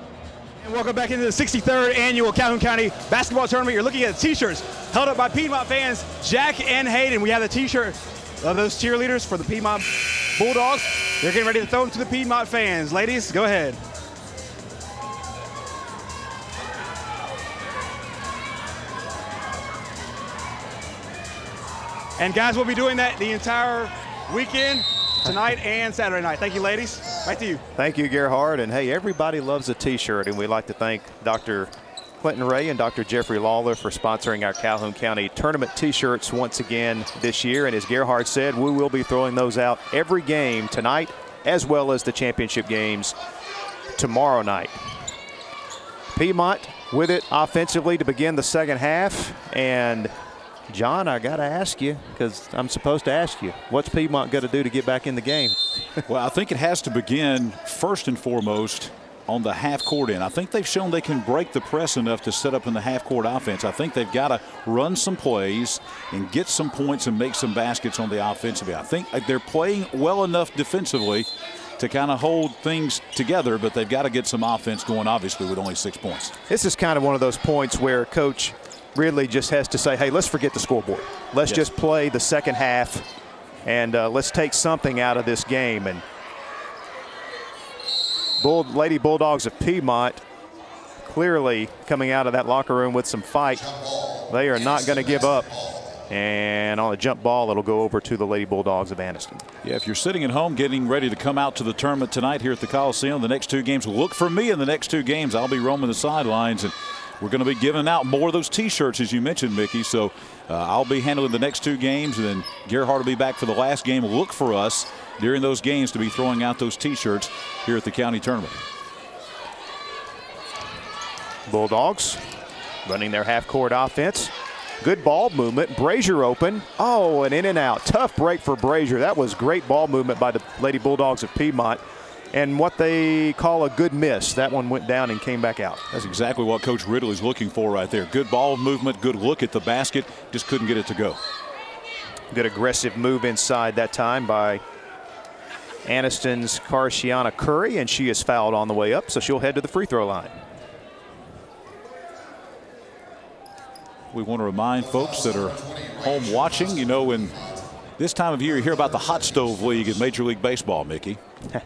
And welcome back into the 63rd annual Calhoun County Basketball Tournament. You're looking at the t-shirts held up by Piedmont fans Jack and Hayden. We have the t-shirt of those cheerleaders for the Piedmont Bulldogs. They're getting ready to throw them to the Piedmont fans. Ladies, go ahead. And guys, we'll be doing that the entire weekend, tonight and Saturday night. Thank you, ladies. Back to you. Thank you, Gerhard. And hey, everybody loves a t-shirt, and we'd like to thank Dr. Clinton Ray and Dr. Jeffrey Lawler for sponsoring our Calhoun County Tournament t-shirts once again this year. And as Gerhard said, we will be throwing those out every game tonight, as well as the championship games tomorrow night. Piedmont with it offensively to begin the second half. And John, I got to ask you, because I'm supposed to ask you, what's Piedmont going to do to get back in the game? Well, I think it has to begin first and foremost on the half-court end. I think they've shown they can break the press enough to set up in the half-court offense. I think they've got to run some plays and get some points and make some baskets on the offensive end. I think they're playing well enough defensively to kind of hold things together, but they've got to get some offense going, obviously, with only 6 points. This is kind of one of those points where Coach Ridley just has to say, hey, let's forget the scoreboard. Let's just play the second half, and let's take something out of this game. And Lady Bulldogs of Piedmont clearly coming out of that locker room with some fight. They are not going to give up. And on a jump ball, it'll go over to the Lady Bulldogs of Anniston. Yeah, if you're sitting at home getting ready to come out to the tournament tonight here at the Coliseum, the next 2 games, look for me in the next 2 games. I'll be roaming the sidelines, and we're going to be giving out more of those T-shirts, as you mentioned, Mickey. So I'll be handling the next 2 games, and then Gerhard will be back for the last game. Look for us during those games to be throwing out those T-shirts here at the county tournament. Bulldogs running their half-court offense. Good ball movement. Brazier open. Oh, and in and out. Tough break for Brazier. That was great ball movement by the Lady Bulldogs of Piedmont. And what they call a good miss. That one went down and came back out. That's exactly what Coach Ridley's looking for right there. Good ball movement, good look at the basket. Just couldn't get it to go. Good aggressive move inside that time by Anniston's Carshiana Curry, and she is fouled on the way up, so she'll head to the free throw line. We want to remind folks that are home watching, you know, in this time of year you hear about the Hot Stove League in Major League Baseball, Mickey.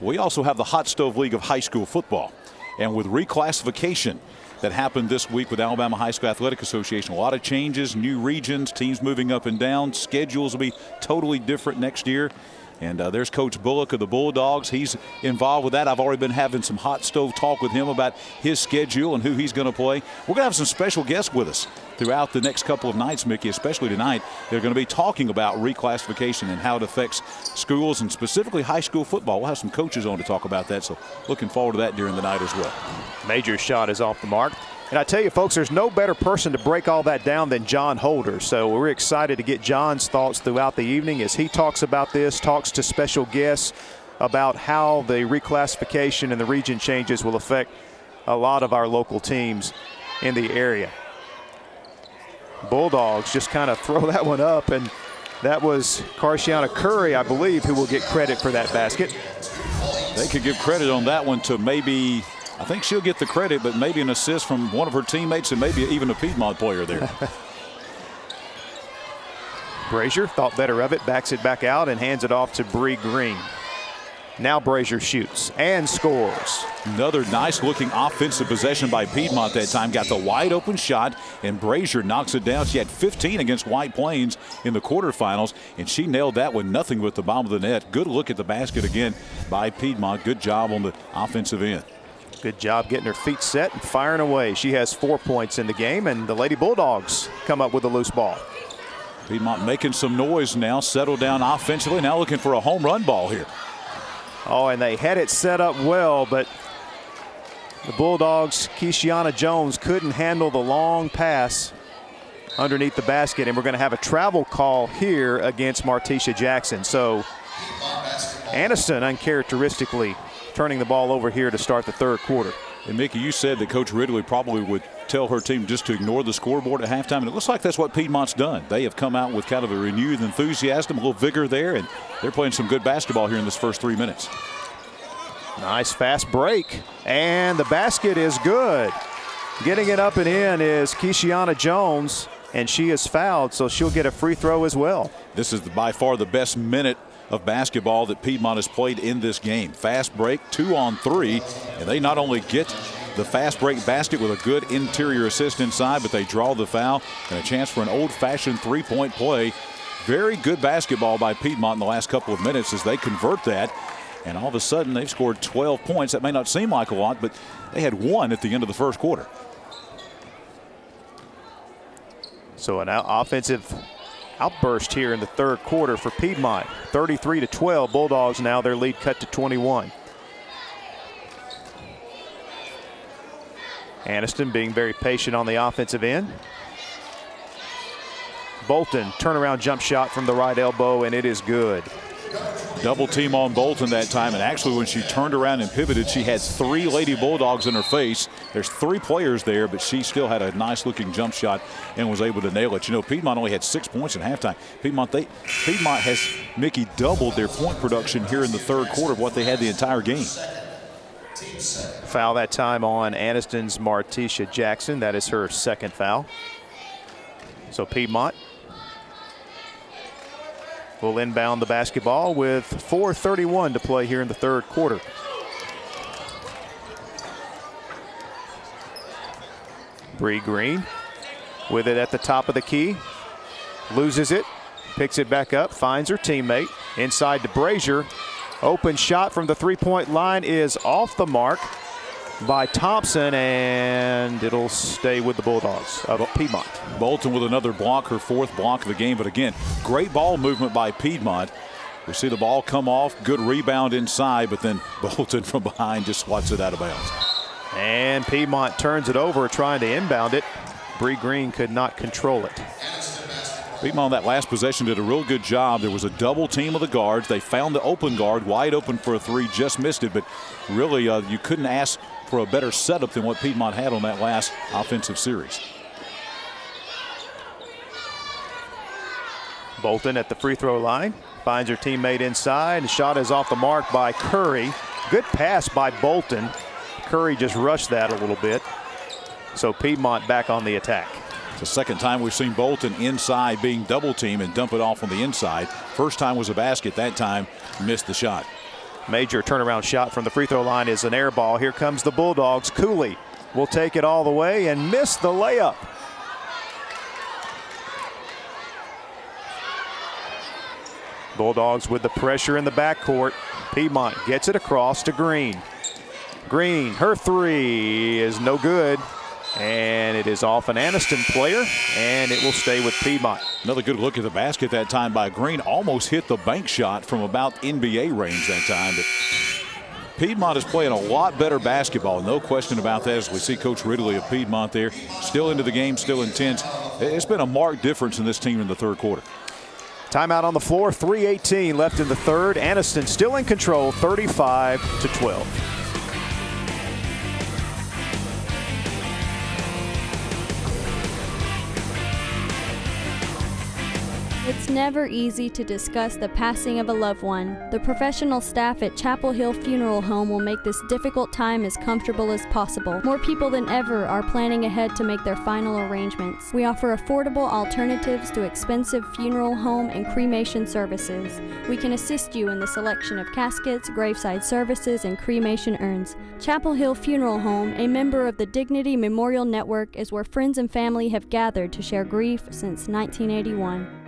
We also have the Hot Stove League of high school football. And with reclassification that happened this week with Alabama High School Athletic Association, a lot of changes, new regions, teams moving up and down, schedules will be totally different next year. And there's Coach Bullock of the Bulldogs. He's involved with that. I've already been having some hot stove talk with him about his schedule and who he's going to play. We're going to have some special guests with us throughout the next couple of nights, Mickey, especially tonight. They're going to be talking about reclassification and how it affects schools and specifically high school football. We'll have some coaches on to talk about that, so looking forward to that during the night as well. Major shot is off the mark. And I tell you, folks, there's no better person to break all that down than John Holder. So we're excited to get John's thoughts throughout the evening as he talks about this, talks to special guests about how the reclassification and the region changes will affect a lot of our local teams in the area. Bulldogs just kind of throw that one up, and that was Carshiana Curry, I believe, who will get credit for that basket. They could give credit on that one to maybe, I think she'll get the credit, but maybe an assist from one of her teammates and maybe even a Piedmont player there. Brazier thought better of it, backs it back out and hands it off to Bree Green. Now Brazier shoots and scores. Another nice looking offensive possession by Piedmont that time. Got the wide open shot and Brazier knocks it down. She had 15 against White Plains in the quarterfinals, and she nailed that one, nothing with the bottom of the net. Good look at the basket again by Piedmont. Good job on the offensive end. Good job getting her feet set and firing away. She has 4 points in the game, and the Lady Bulldogs come up with a loose ball. Piedmont making some noise now, settled down offensively, now looking for a home run ball here. Oh, and they had it set up well, but The Bulldogs, Keishiana Jones, couldn't handle the long pass underneath the basket, and we're going to have a travel call here against Martisha Jackson. So Anniston uncharacteristically turning the ball over here to start the third quarter. And Mickey, you said that Coach Ridley probably would tell her team just to ignore the scoreboard at halftime, and it looks like that's what Piedmont's done. They have come out with kind of a renewed enthusiasm, a little vigor there, and they're playing some good basketball here in this first 3 minutes. Nice fast break, and the basket is good. Getting it up and in is Keishiana Jones, and she is fouled, so she'll get a free throw as well. This is by far the best minute of basketball that Piedmont has played in this game. Fast break, 2-on-3, and they not only get the fast break basket with a good interior assist inside, but they draw the foul and a chance for an old-fashioned three-point play. Very good basketball by Piedmont in the last couple of minutes as they convert that. And all of a sudden, they've scored 12 points. That may not seem like a lot, but they had 1 at the end of the first quarter. So an offensive outburst here in the third quarter for Piedmont. 33-12. Bulldogs now their lead cut to 21. Anniston being very patient on the offensive end. Bolton, turnaround jump shot from the right elbow, and it is good. Double team on Bolton that time, and actually when she turned around and pivoted, she had 3 Lady Bulldogs in her face. There's 3 players there, but she still had a nice looking jump shot and was able to nail it. You know, Piedmont only had 6 points in halftime. Piedmont has, Mickey, doubled their point production here in the third quarter of what they had the entire game. Foul that time on Anniston's Martisha Jackson. That is her second foul. So Piedmont will inbound the basketball with 4:31 to play here in the third quarter. Bree Green with it at the top of the key. Loses it, picks it back up, finds her teammate. Inside to Brazier. Open shot from the three-point line is off the mark by Thompson, and it'll stay with the Bulldogs of Piedmont. Bolton with another block, her 4th block of the game. But again, great ball movement by Piedmont. We see the ball come off, good rebound inside, but then Bolton from behind just swats it out of bounds. And Piedmont turns it over, trying to inbound it. Bree Green could not control it. Piedmont on that last possession did a real good job. There was a double team of the guards. They found the open guard wide open for a 3, just missed it. But really, you couldn't ask for a better setup than what Piedmont had on that last offensive series. Bolton at the free throw line, finds her teammate inside. The shot is off the mark by Curry. Good pass by Bolton. Curry just rushed that a little bit. So Piedmont back on the attack. It's the second time we've seen Bolton inside being double teamed and dump it off on the inside. First time was a basket. That time missed the shot. Major turnaround shot from the free throw line is an air ball. Here comes the Bulldogs. Cooley will take it all the way and miss the layup. Bulldogs with the pressure in the backcourt. Piedmont gets it across to Green. Green, her 3 is no good. And it is off an Anniston player, and it will stay with Piedmont. Another good look at the basket that time by Green. Almost hit the bank shot from about NBA range that time. But Piedmont is playing a lot better basketball, no question about that, as we see Coach Ridley of Piedmont there. Still into the game, still intense. It's been a marked difference in this team in the third quarter. Timeout on the floor, 3:18 left in the third. Anniston still in control, 35-12. It's never easy to discuss the passing of a loved one. The professional staff at Chapel Hill Funeral Home will make this difficult time as comfortable as possible. More people than ever are planning ahead to make their final arrangements. We offer affordable alternatives to expensive funeral home and cremation services. We can assist you in the selection of caskets, graveside services, and cremation urns. Chapel Hill Funeral Home, a member of the Dignity Memorial Network, is where friends and family have gathered to share grief since 1981.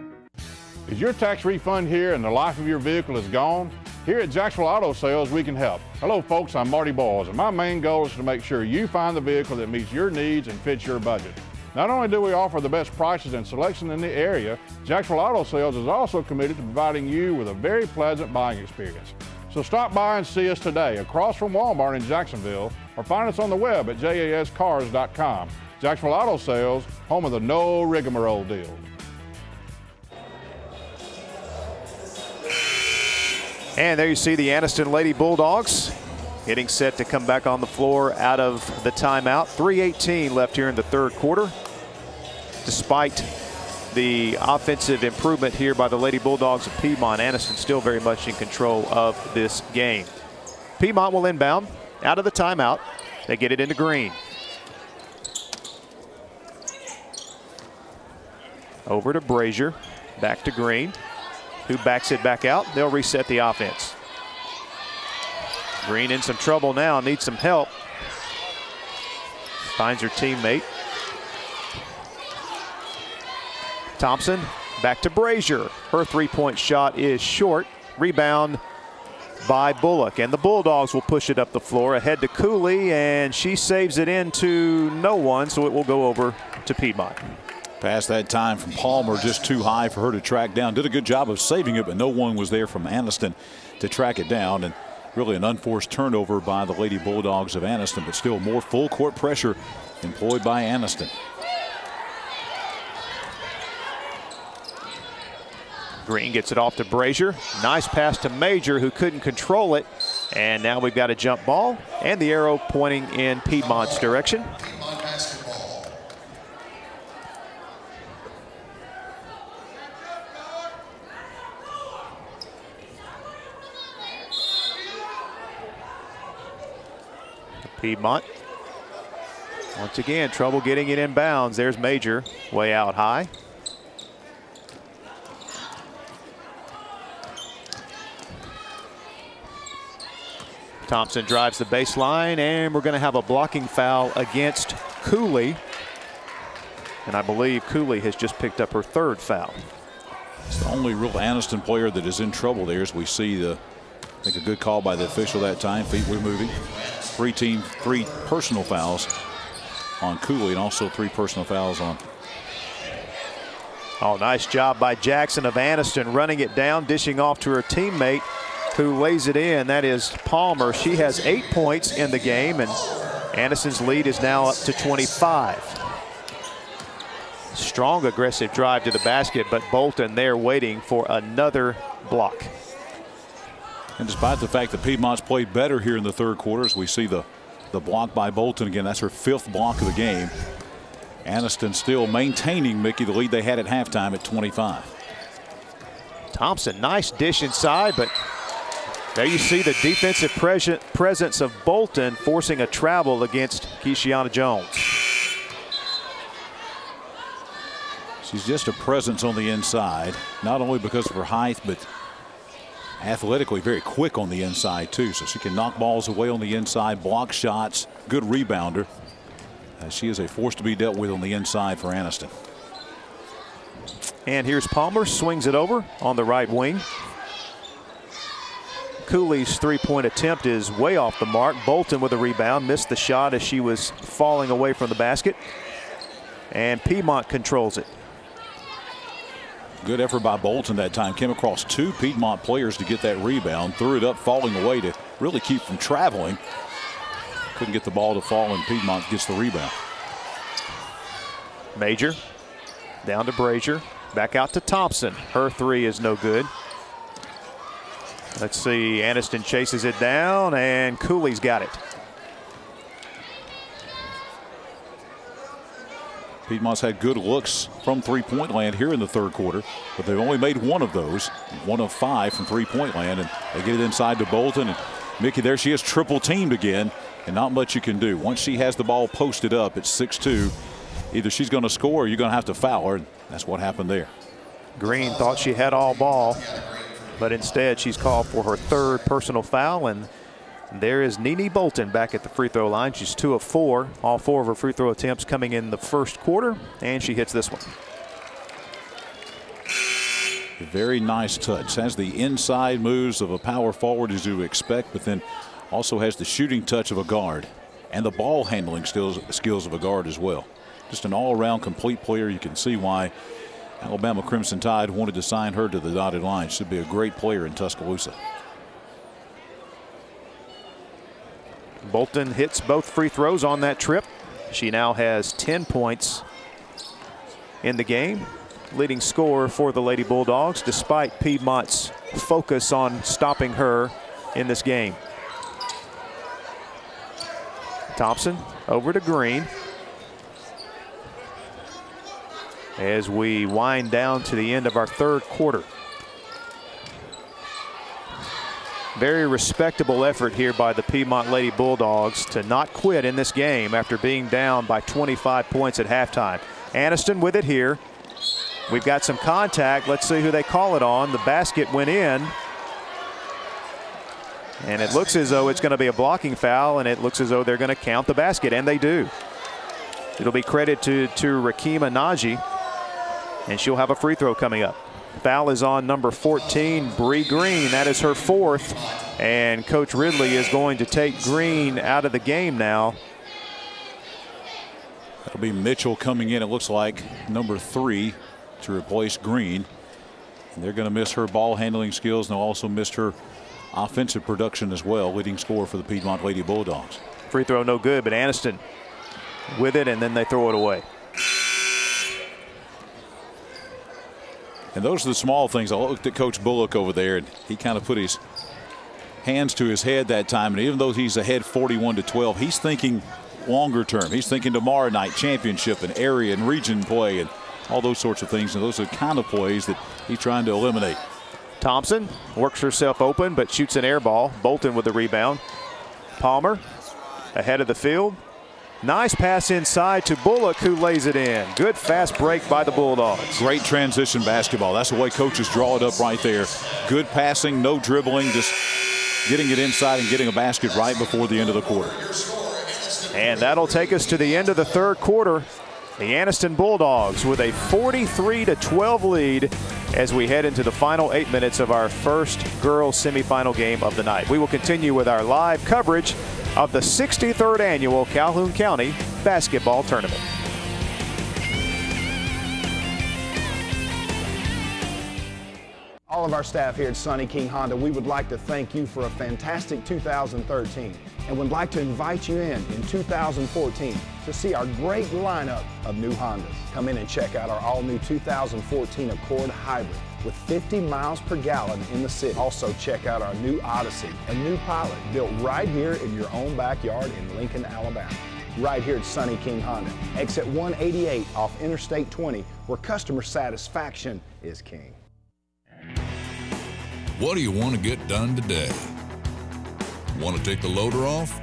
Is your tax refund here and the life of your vehicle is gone? Here at Jacksonville Auto Sales, we can help. Hello folks, I'm Marty Boyles, and my main goal is to make sure you find the vehicle that meets your needs and fits your budget. Not only do we offer the best prices and selection in the area, Jacksonville Auto Sales is also committed to providing you with a very pleasant buying experience. So stop by and see us today across from Walmart in Jacksonville, or find us on the web at jascars.com. Jacksonville Auto Sales, home of the no rigmarole deal. And there you see the Anniston Lady Bulldogs getting set to come back on the floor out of the timeout. 3:18 left here in the third quarter. Despite the offensive improvement here by the Lady Bulldogs of Piedmont, Anniston still very much in control of this game. Piedmont will inbound out of the timeout. They get it into Green. Over to Brazier, back to Green, who backs it back out. They'll reset the offense. Green in some trouble now, needs some help. Finds her teammate. Thompson back to Brazier. Her three-point shot is short. Rebound by Bullock, and the Bulldogs will push it up the floor ahead to Cooley, and she saves it into no one, so it will go over to Piedmont. Pass that time from Palmer just too high for her to track down. Did a good job of saving it, but no one was there from Anniston to track it down. And really an unforced turnover by the Lady Bulldogs of Anniston, but still more full court pressure employed by Anniston. Green gets it off to Brazier. Nice pass to Major, who couldn't control it. And now we've got a jump ball and the arrow pointing in Piedmont's direction. Piedmont. Once again, trouble getting it in bounds. There's Major, way out high. Thompson drives the baseline, and we're going to have a blocking foul against Cooley. And I believe Cooley has just picked up her third foul. It's the only real Anniston player that is in trouble there, as we see I think a good call by the official that time. Feet were moving. Three personal fouls on Cooley, and also 3 personal fouls on. Oh, nice job by Jackson of Anniston, running it down, dishing off to her teammate, who lays it in. That is Palmer. She has 8 points in the game, and Anniston's lead is now up to 25. Strong aggressive drive to the basket, but Bolton there waiting for another block. And despite the fact that Piedmont's played better here in the third quarter, as we see the block by Bolton again, that's her 5th block of the game. Anniston still maintaining, Mickey, the lead they had at halftime at 25. Thompson, nice dish inside, but there you see the defensive presence of Bolton forcing a travel against Keishiana Jones. She's just a presence on the inside, not only because of her height, but athletically very quick on the inside too, so she can knock balls away on the inside, block shots, good rebounder. She is a force to be dealt with on the inside for Anniston. And here's Palmer, swings it over on the right wing. Cooley's three-point attempt is way off the mark. Bolton with a rebound, missed the shot as she was falling away from the basket. And Piedmont controls it. Good effort by Bolton that time. Came across 2 Piedmont players to get that rebound. Threw it up, falling away to really keep from traveling. Couldn't get the ball to fall, and Piedmont gets the rebound. Major down to Brazier. Back out to Thompson. Her 3 is no good. Let's see. Anniston chases it down, and Cooley's got it. Piedmont's had good looks from three-point land here in the third quarter, but they've only made 1 of those, 1 of 5 from three-point land, and they get it inside to Bolton. And Mickey, there she is, triple teamed again, and not much you can do. Once she has the ball posted up at 6'2", either she's going to score or you're going to have to foul her, and that's what happened there. Green thought she had all ball, but instead she's called for her 3rd personal foul, and there is Nene Bolton back at the free throw line. She's 2 of 4. All 4 of her free throw attempts coming in the first quarter, and she hits this one. A very nice touch. Has the inside moves of a power forward as you would expect, but then also has the shooting touch of a guard and the ball handling skills of a guard as well. Just an all-around complete player. You can see why Alabama Crimson Tide wanted to sign her to the dotted line. Should be a great player in Tuscaloosa. Bolton hits both free throws on that trip. She now has 10 points in the game. Leading scorer for the Lady Bulldogs, despite Piedmont's focus on stopping her in this game. Thompson over to Green. As we wind down to the end of our third quarter. Very respectable effort here by the Piedmont Lady Bulldogs to not quit in this game after being down by 25 points at halftime. Anniston with it here. We've got some contact. Let's see who they call it on. The basket went in. And it looks as though it's going to be a blocking foul, and it looks as though they're going to count the basket, and they do. It'll be credited to Rakima Naji, and she'll have a free throw coming up. Foul is on number 14, Bree Green. That is her fourth, and Coach Ridley is going to take Green out of the game now. That'll be Mitchell coming in, it looks like, number 3 to replace Green. And they're going to miss her ball handling skills, and they'll also miss her offensive production as well, leading scorer for the Piedmont Lady Bulldogs. Free throw no good, but Anniston with it, and then they throw it away. And those are the small things. I looked at Coach Bullock over there, and he kind of put his hands to his head that time. And even though he's ahead 41-12, he's thinking longer term. He's thinking tomorrow night championship and area and region play and all those sorts of things. And those are the kind of plays that he's trying to eliminate. Thompson works herself open but shoots an air ball. Bolton with the rebound. Palmer ahead of the field. Nice pass inside to Bullock, who lays it in. Good fast break by the Bulldogs. Great transition basketball. That's the way coaches draw it up right there. Good passing, no dribbling, just getting it inside and getting a basket right before the end of the quarter. And that'll take us to the end of the third quarter. The Anniston Bulldogs with a 43-12 lead as we head into the final 8 minutes of our first girls semifinal game of the night. We will continue with our live coverage of the 63rd annual Calhoun County Basketball Tournament. All of our staff here at Sonny King Honda, we would like to thank you for a fantastic 2013 and would like to invite you in 2014 to see our great lineup of new Hondas. Come in and check out our all-new 2014 Accord Hybrid with 50 miles per gallon in the city. Also check out our new Odyssey and new Pilot built right here in your own backyard in Lincoln, Alabama. Right here at Sonny King Honda, exit 188 off Interstate 20, where customer satisfaction is king. What do you want to get done today? Want to take the loader off?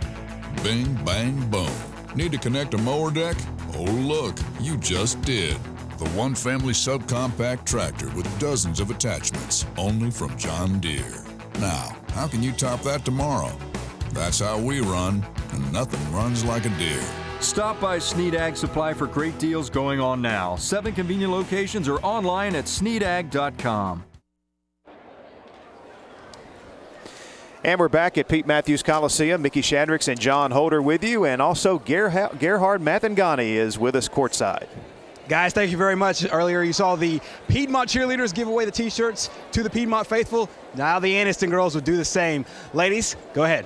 Bing, bang, boom. Need to connect a mower deck? Oh, look, you just did. The one family subcompact tractor with dozens of attachments, only from John Deere. Now, how can you top that tomorrow? That's how we run, and nothing runs like a Deere. Stop by Snead Ag Supply for great deals going on now. 7 convenient locations or online at sneadag.com. And we're back at Pete Matthews Coliseum. Mickey Shadricks and John Holder with you, and also Gerhard Mathangani is with us courtside. Guys, thank you very much. Earlier you saw the Piedmont cheerleaders give away the T-shirts to the Piedmont faithful. Now the Anniston girls will do the same. Ladies, go ahead.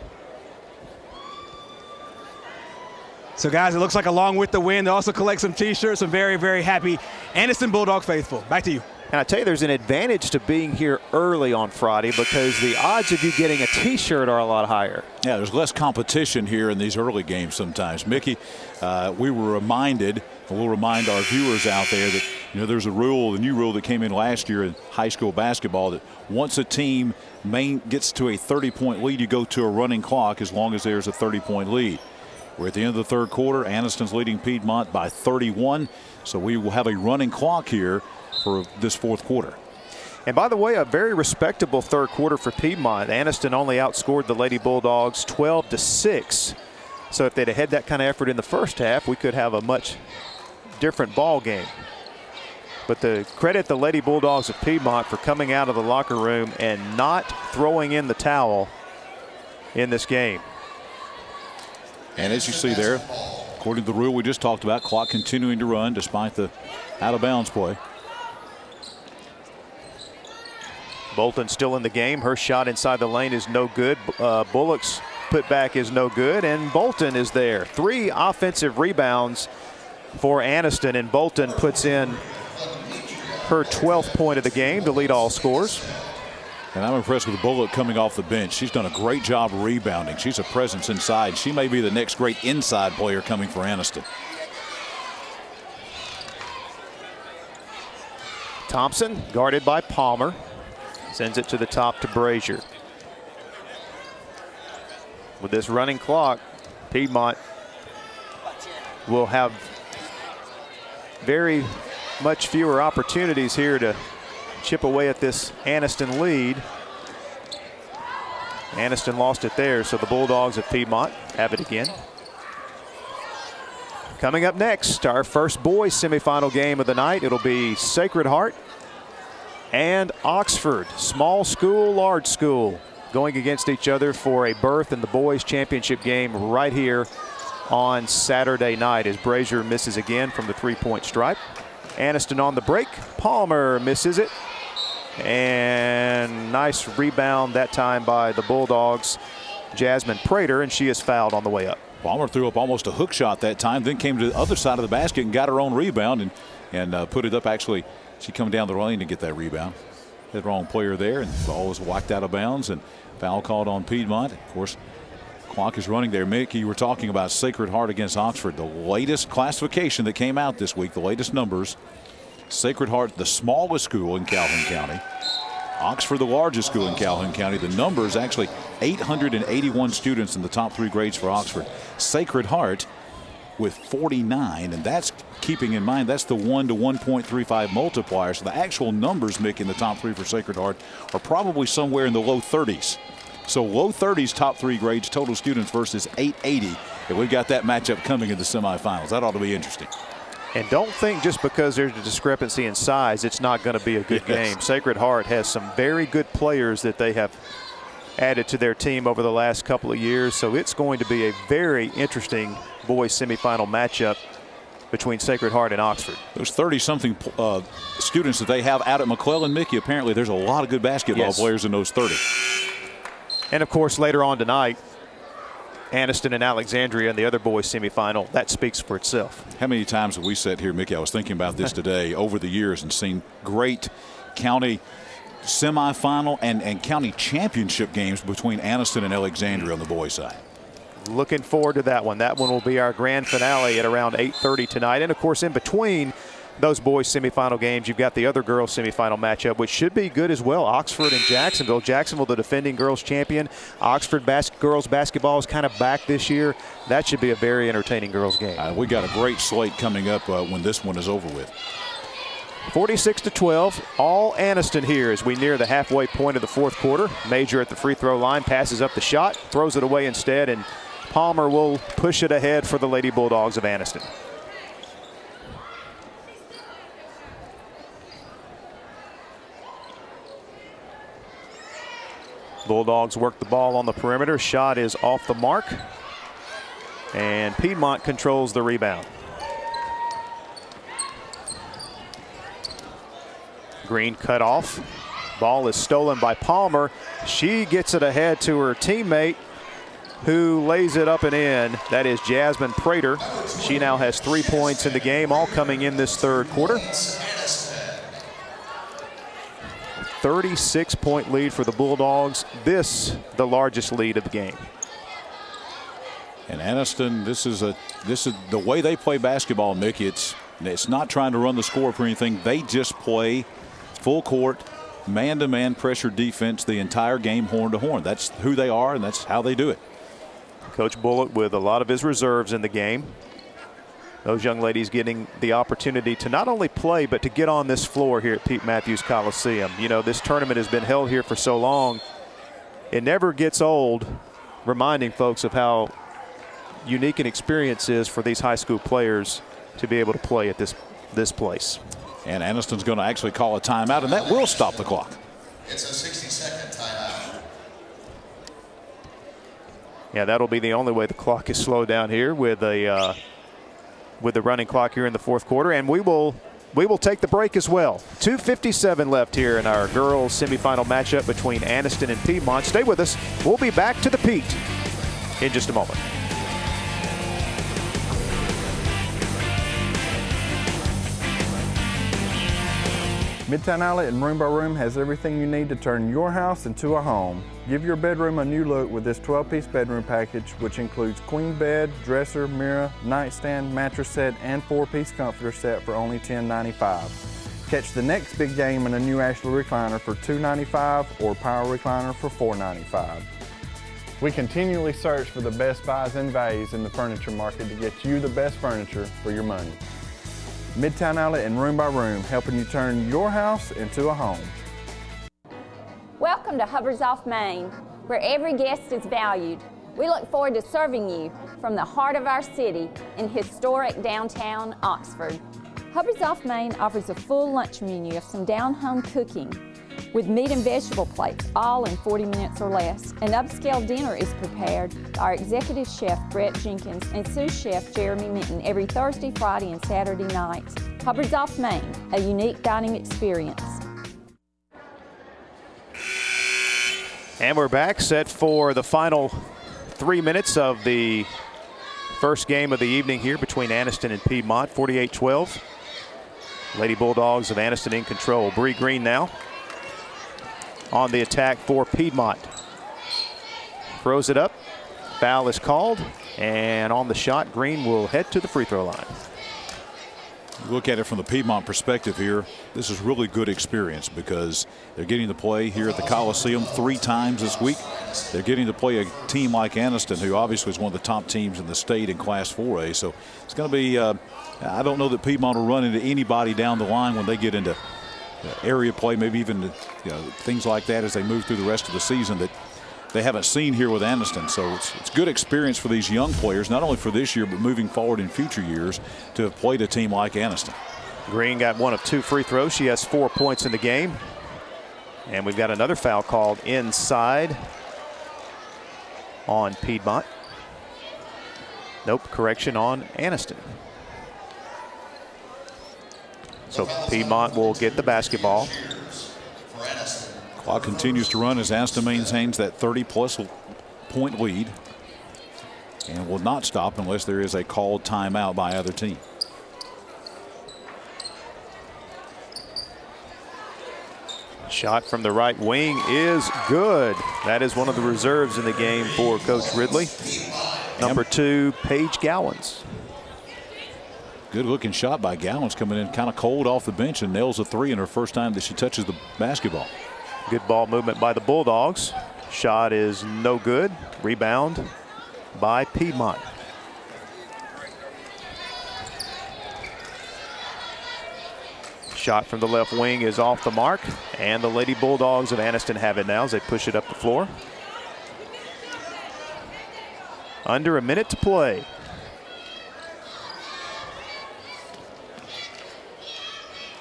So guys, it looks like along with the win, they also collect some T-shirts. I'm very, very happy. Anniston Bulldog faithful. Back to you. And I tell you, there's an advantage to being here early on Friday because the odds of you getting a T-shirt are a lot higher. Yeah, there's less competition here in these early games sometimes. Mickey, we were reminded, and we'll remind our viewers out there that, you know, there's a rule, the new rule that came in last year in high school basketball, that once a team gets to a 30-point lead, you go to a running clock as long as there's a 30-point lead. We're at the end of the third quarter. Anniston's leading Piedmont by 31, so we will have a running clock here for this fourth quarter. And by the way, a very respectable third quarter for Piedmont. Anniston only outscored the Lady Bulldogs 12-6. So if they'd have had that kind of effort in the first half, we could have a much different ball game. But to credit the Lady Bulldogs of Piedmont for coming out of the locker room and not throwing in the towel in this game. And as you see there, according to the rule we just talked about, clock continuing to run despite the out-of-bounds play. Bolton still in the game. Her shot inside the lane is no good. Bullock's putback is no good, and Bolton is there. 3 offensive rebounds for Anniston, and Bolton puts in her 12th point of the game to lead all scores. And I'm impressed with Bullock coming off the bench. She's done a great job rebounding. She's a presence inside. She may be the next great inside player coming for Anniston. Thompson, guarded by Palmer, sends it to the top to Brazier. With this running clock, Piedmont will have very much fewer opportunities here to chip away at this Anniston lead. Anniston lost it there, so the Bulldogs of Piedmont have it again. Coming up next, our first boys semifinal game of the night. It'll be Sacred Heart and Oxford. Small school, large school, going against each other for a berth in the boys championship game right here on Saturday night, as Brazier misses again from the three-point stripe. Anniston on the break. Palmer misses it. And nice rebound that time by the Bulldogs, Jasmine Prater, and she is fouled on the way up. Palmer threw up almost a hook shot that time, then came to the other side of the basket and got her own rebound and put it up. Actually, she come down the lane to get that rebound. The wrong player there, and the ball was whacked out of bounds, and foul called on Piedmont. Of course, clock is running there. Mickey, you were talking about Sacred Heart against Oxford. The latest classification that came out this week, the latest numbers. Sacred Heart, the smallest school in Calhoun County. Oxford, the largest school in Calhoun County. The numbers, actually 881 students in the top 3 grades for Oxford. Sacred Heart with 49, and that's keeping in mind that's the 1 to 1.35 multiplier. So the actual numbers, Mick, in the top 3 for Sacred Heart are probably somewhere in the low 30s. So low 30s top 3 grades total students versus 880. And we've got that matchup coming in the semifinals. That ought to be interesting. And don't think just because there's a discrepancy in size, it's not going to be a good game. Sacred Heart has some very good players that they have added to their team over the last couple of years. So it's going to be a very interesting boys semifinal matchup between Sacred Heart and Oxford. Those 30-something students that they have out at McClellan, Mickey, apparently there's a lot of good basketball players in those 30. And, of course, later on tonight, Anniston and Alexandria in the other boys semifinal. That speaks for itself. How many times have we sat here, Mickey? I was thinking about this today over the years and seen great county semifinal and county championship games between Anniston and Alexandria on the boys' side. Looking forward to that one. That one will be our grand finale at around 8:30 tonight. And, of course, in between those boys semifinal games, you've got the other girls semifinal matchup, which should be good as well. Oxford and Jacksonville. Jacksonville, the defending girls champion. Oxford girls basketball is kind of back this year. That should be a very entertaining girls game. We got a great slate coming up when this one is over with. 46-12, all Anniston here as we near the halfway point of the fourth quarter. Major at the free throw line, passes up the shot, throws it away instead, and Palmer will push it ahead for the Lady Bulldogs of Anniston. Bulldogs work the ball on the perimeter. Shot is off the mark. And Piedmont controls the rebound. Green cut off. Ball is stolen by Palmer. She gets it ahead to her teammate, who lays it up and in. That is Jasmine Prater. She now has 3 points in the game, all coming in this third quarter. 36-point lead for the Bulldogs. This, the largest lead of the game. And Anniston, this is the way they play basketball, Mickey. It's not trying to run the score for anything. They just play full court, man-to-man pressure defense the entire game, horn to horn. That's who they are, and that's how they do it. Coach Bullock with a lot of his reserves in the game. Those young ladies getting the opportunity to not only play, but to get on this floor here at Pete Matthews Coliseum. You know, this tournament has been held here for so long. It never gets old reminding folks of how unique an experience is for these high school players to be able to play at this place. And Anniston's going to actually call a timeout, and that will stop the clock. It's a 60-second timeout. Yeah, that'll be the only way the clock is slowed down here with the running clock here in the fourth quarter. And we will take the break as well. 2:57 left here in our girls semifinal matchup between Anniston and Piedmont. Stay with us. We'll be back to the Pete. in just a moment. Midtown Outlet in Room by Room has everything you need to turn your house into a home. Give your bedroom a new look with this 12-piece bedroom package, which includes queen bed, dresser, mirror, nightstand, mattress set, and 4-piece comforter set for only $10.95. Catch the next big game in a new Ashley recliner for $2.95 or power recliner for $4.95. We continually search for the best buys and values in the furniture market to get you the best furniture for your money. Midtown Outlet and Room by Room, helping you turn your house into a home. Welcome to Hubbard's off Main, where every guest is valued. We look forward to serving you from the heart of our city in historic downtown Oxford. Hubbard's off Main offers a full lunch menu of some down-home cooking with meat and vegetable plates, all in 40 minutes or less. An upscale dinner is prepared by our executive chef, Brett Jenkins, and sous chef, Jeremy Minton, every Thursday, Friday, and Saturday nights. Hubbard's off Main, a unique dining experience. And we're back, set for the final 3 minutes of the first game of the evening here between Anniston and Piedmont, 48-12. Lady Bulldogs of Anniston in control. Bree Green now on the attack for Piedmont. Throws it up. Foul is called. And on the shot, Green will head to the free throw line. Look at it from the Piedmont perspective here. This is really good experience because they're getting to play here at the Coliseum 3 times this week. They're getting to play a team like Anniston, who obviously is one of the top teams in the state in Class 4A. So it's going to be, I don't know that Piedmont will run into anybody down the line when they get into area play, maybe even things like that as they move through the rest of the season that they haven't seen here with Anniston. So it's good experience for these young players, not only for this year, but moving forward in future years to have played a team like Anniston. Green got 1 of 2 free throws. She has 4 points in the game. And we've got another foul called inside on Piedmont. Nope, correction on Anniston. So Piedmont will get the basketball. Clock continues to run as Anniston maintains that 30-plus point lead and will not stop unless there is a called timeout by either team. Shot from the right wing is good. That is one of the reserves in the game for Coach Ridley. Number 2, Paige Gowans. Good looking shot by Gowans, coming in kind of cold off the bench and nails a 3 in her first time that she touches the basketball. Good ball movement by the Bulldogs. Shot is no good. Rebound by Piedmont. Shot from the left wing is off the mark, and the Lady Bulldogs of Anniston have it now as they push it up the floor. Under a minute to play.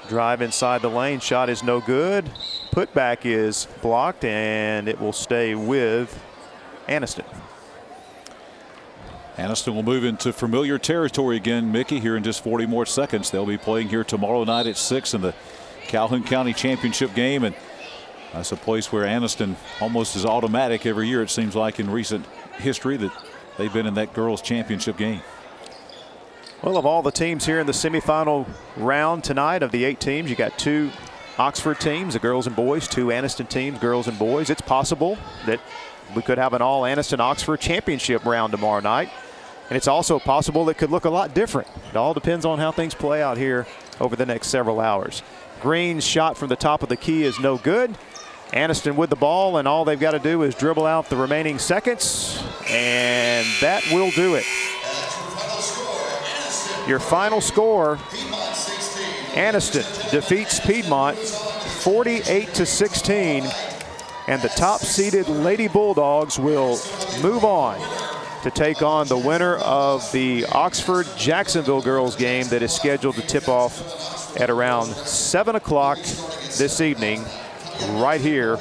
Drive inside the lane, shot is no good. Putback is blocked, and it will stay with Anniston. Anniston will move into familiar territory again, Mickey, here in just 40 more seconds. They'll be playing here tomorrow night at 6 in the Calhoun County Championship game, and that's a place where Anniston almost is automatic every year, it seems like, in recent history that they've been in that girls' championship game. Well, of all the teams here in the semifinal round tonight, of the 8 teams, you got 2 Oxford teams, the girls and boys, 2 Anniston teams, girls and boys. It's possible that we could have an all Anniston-Oxford championship round tomorrow night. And it's also possible it could look a lot different. It all depends on how things play out here over the next several hours. Green's shot from the top of the key is no good. Anniston with the ball, and all they've got to do is dribble out the remaining seconds, and that will do it. Your final score, Anniston defeats Piedmont 48-16, and the top-seeded Lady Bulldogs will move on to take on the winner of the Oxford-Jacksonville girls game that is scheduled to tip off at around 7 o'clock this evening right here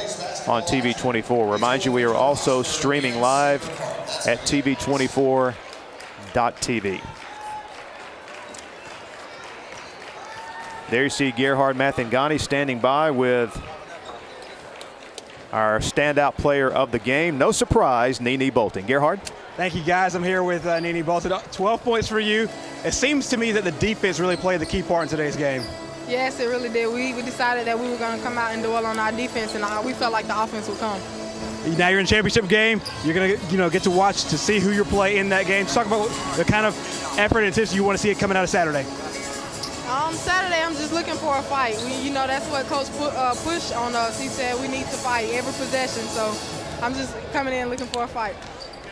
on TV24. Remind you, we are also streaming live at TV24.tv. There you see Gerhard Mathangani standing by with our standout player of the game. No surprise, Nene Bolton. Gerhard? Thank you, guys. I'm here with Nene Bolton. 12 points for you. It seems to me that the defense really played the key part in today's game. Yes, it really did. We decided that we were going to come out and dwell on our defense, and we felt like the offense would come. Now you're in a championship game. You're going to get to watch to see who you play in that game. Just talk about the kind of effort and intensity you want to see it coming out of Saturday. Saturday, I'm just looking for a fight. That's what Coach pushed on us. He said we need to fight every possession, so I'm just coming in looking for a fight.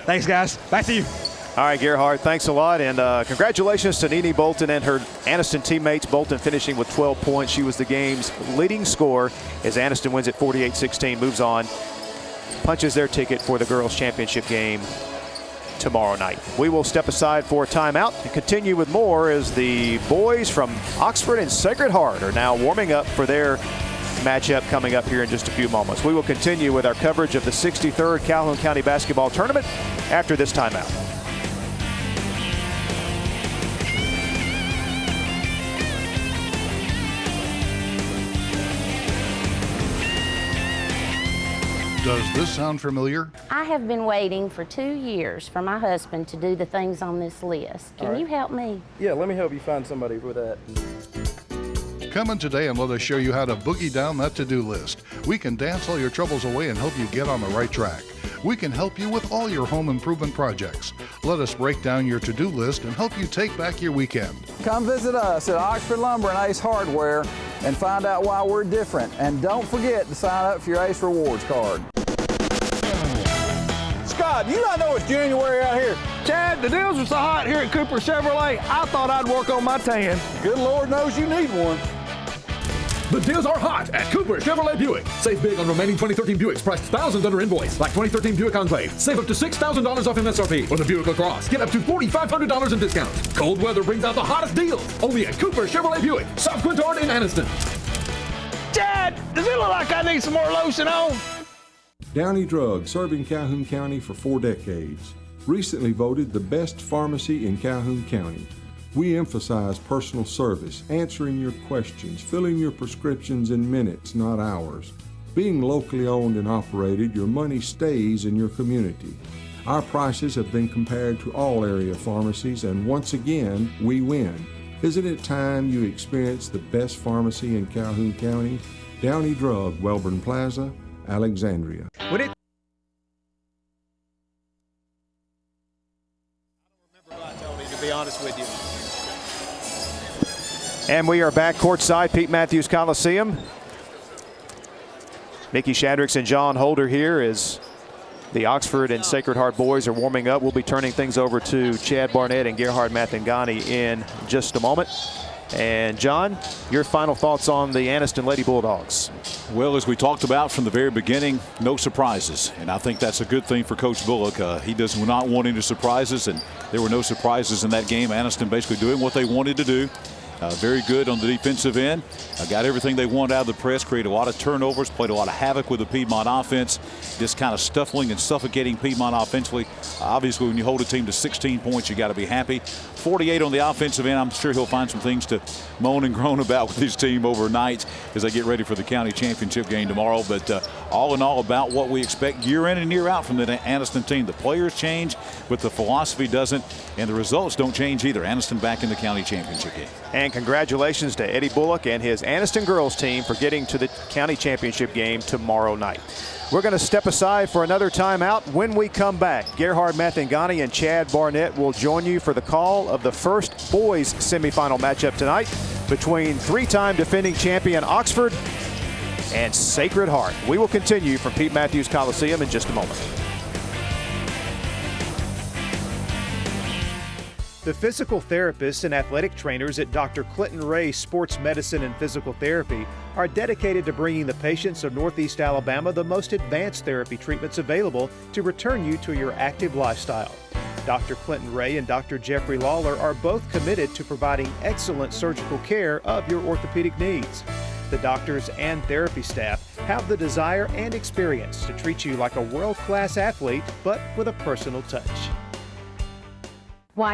Thanks, guys. Back to you. All right, Gerhard, thanks a lot, and congratulations to Nene Bolton and her Anniston teammates. Bolton finishing with 12 points. She was the game's leading scorer as Anniston wins at 48-16, moves on, punches their ticket for the girls' championship game tomorrow night. We will step aside for a timeout and continue with more as the boys from Oxford and Sacred Heart are now warming up for their matchup coming up here in just a few moments. We will continue with our coverage of the 63rd Calhoun County Basketball Tournament after this timeout. Does this sound familiar? I have been waiting for 2 years for my husband to do the things on this list. Can you help me? Yeah, let me help you find somebody for that. Come in today and let us show you how to boogie down that to-do list. We can dance all your troubles away and help you get on the right track. We can help you with all your home improvement projects. Let us break down your to-do list and help you take back your weekend. Come visit us at Oxford Lumber and Ace Hardware and find out why we're different. And don't forget to sign up for your Ace Rewards card. Scott, you not know it's January out here. Chad, the deals are so hot here at Cooper Chevrolet, I thought I'd work on my tan. Good Lord knows you need one. The deals are hot at Cooper Chevrolet Buick. Save big on remaining 2013 Buicks priced thousands under invoice, like 2013 Buick Enclave. Save up to $6,000 off MSRP. Or the Buick LaCrosse. Get up to $4,500 in discounts. Cold weather brings out the hottest deals. Only at Cooper Chevrolet Buick, South Quintard in Anniston. Chad, does it look like I need some more lotion on? Downey Drug, serving Calhoun County for 4 decades. Recently voted the best pharmacy in Calhoun County. We emphasize personal service, answering your questions, filling your prescriptions in minutes, not hours. Being locally owned and operated, your money stays in your community. Our prices have been compared to all area pharmacies, and once again, we win. Isn't it time you experience the best pharmacy in Calhoun County? Downey Drug, Welborn Plaza, Alexandria. To be honest with you. And we are back courtside, Pete Matthews Coliseum. Mickey Shadricks and John Holder here as the Oxford and Sacred Heart boys are warming up. We'll be turning things over to Chad Barnett and Gerhard Mathangani in just a moment. And John, your final thoughts on the Anniston Lady Bulldogs? Well, as we talked about from the very beginning, no surprises. And I think that's a good thing for Coach Bullock. He does not want any surprises, and there were no surprises in that game. Anniston basically doing what they wanted to do. Very good on the defensive end. Got everything they wanted out of the press, created a lot of turnovers, played a lot of havoc with the Piedmont offense, just kind of stifling and suffocating Piedmont offensively. Obviously, when you hold a team to 16 points, you got to be happy. 48 on the offensive end. I'm sure he'll find some things to moan and groan about with his team overnight as they get ready for the county championship game tomorrow. But all in all, about what we expect year in and year out from the Anniston team. The players change, but the philosophy doesn't, and the results don't change either. Anniston back in the county championship game. And congratulations to Eddie Bullock and his Anniston girls team for getting to the county championship game tomorrow night. We're going to step aside for another timeout. When we come back, Gerhard Mathangani and Chad Barnett will join you for the call of the first boys semifinal matchup tonight between 3-time defending champion Oxford and Sacred Heart. We will continue from Pete Matthews Coliseum in just a moment. The physical therapists and athletic trainers at Dr. Clinton Ray Sports Medicine and Physical Therapy are dedicated to bringing the patients of Northeast Alabama the most advanced therapy treatments available to return you to your active lifestyle. Dr. Clinton Ray and Dr. Jeffrey Lawler are both committed to providing excellent surgical care of your orthopedic needs. The doctors and therapy staff have the desire and experience to treat you like a world-class athlete, but with a personal touch. Why